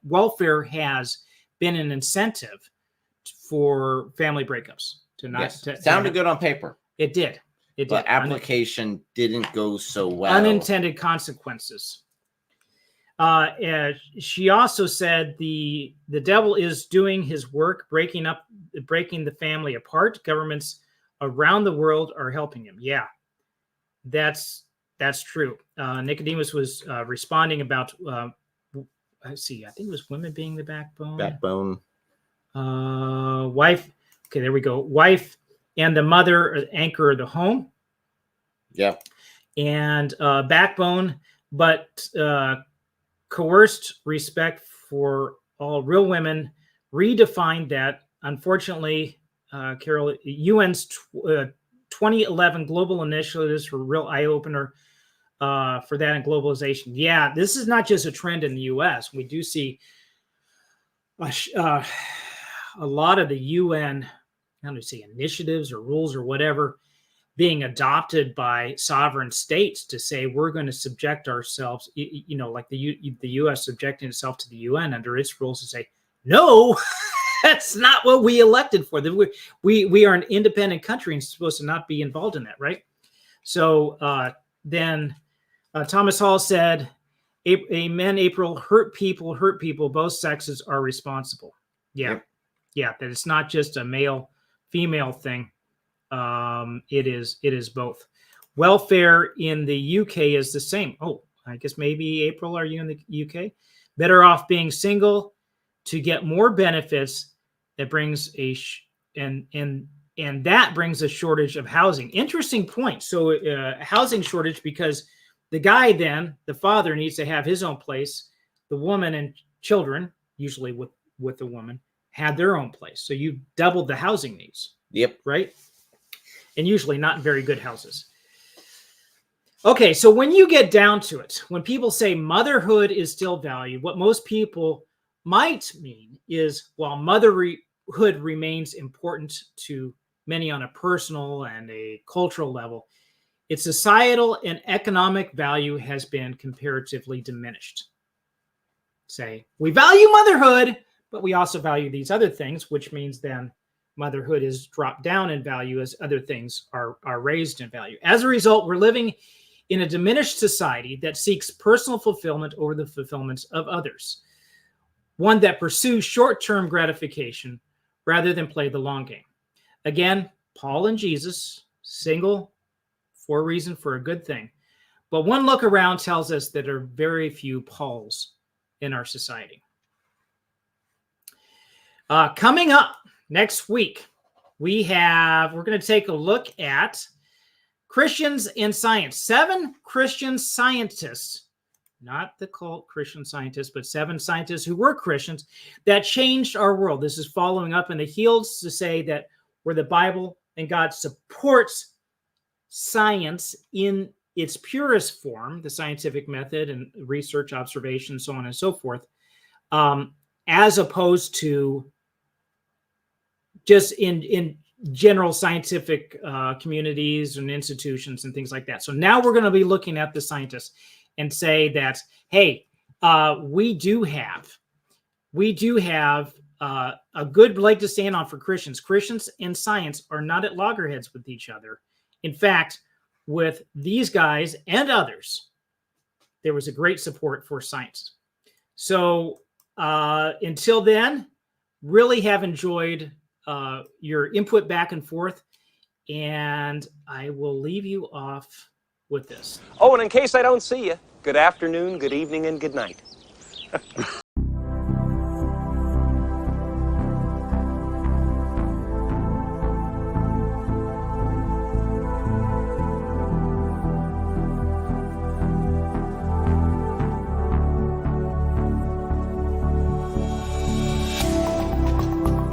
welfare has been an incentive for family breakups to not. Yes. Sounded good on paper. It did. But application didn't go so well. Unintended consequences. She also said the devil is doing his work, breaking the family apart. Governments around the world are helping him. Yeah, that's true. Nicodemus was responding about let's see, I think it was women being the backbone. Wife. Okay, there we go. Wife and the mother, anchor of the home. Yeah. And backbone, but coerced respect for all real women redefined that. Unfortunately, Carol, UN's 2011 global initiatives were a real eye-opener for that in globalization. Yeah, this is not just a trend in the U.S. We do see a lot of the UN, how do you say, initiatives or rules or whatever being adopted by sovereign states to say we're going to subject ourselves, like the U.S. subjecting itself to the UN under its rules, to say no, that's not what we elected for. We are an independent country and supposed to not be involved in that, right? So then Thomas Hall said, "Amen, April. Hurt people. Both sexes are responsible." Yeah, yeah. That it's not just a male female thing. It is both. Welfare in the UK is the same. Oh, I guess maybe April, are you in the UK? Better off being single to get more benefits. That brings and that brings a shortage of housing. Interesting point. So housing shortage because the guy then, the father, needs to have his own place. The woman and children, usually with the woman, had their own place. So you doubled the housing needs. Yep. Right? And usually not very good houses. Okay, so when you get down to it, when people say motherhood is still valued, what most people might mean is while motherhood remains important to many on a personal and a cultural level, its societal and economic value has been comparatively diminished. Say, we value motherhood, but we also value these other things, which means then motherhood is dropped down in value as other things are raised in value. As a result, we're living in a diminished society that seeks personal fulfillment over the fulfillment of others, one that pursues short-term gratification rather than play the long game. Again, Paul and Jesus, single for a reason, for a good thing. But one look around tells us that there are very few Pauls in our society. Coming up next week, we're going to take a look at Christians in science. 7 Christian scientists, not the cult Christian scientists, but 7 scientists who were Christians that changed our world. This is following up in the heels to say that where the Bible and God supports science in its purest form, the scientific method and research, observation, so on and so forth, as opposed to just in general scientific communities and institutions and things like that. So now we're going to be looking at the scientists and say that, hey, we do have a good leg to stand on for Christians. Christians and science are not at loggerheads with each other. In fact, with these guys and others, there was a great support for science. So until then, really have enjoyed your input back and forth, and I will leave you off with this. Oh, and in case I don't see you, good afternoon, good evening, and good night.